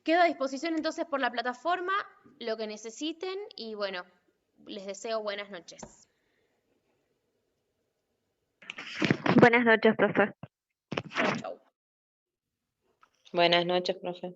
Quedo a disposición entonces por la plataforma, lo que necesiten y bueno, les deseo buenas noches. Buenas noches, profe. Chau, chau. Buenas noches, profe.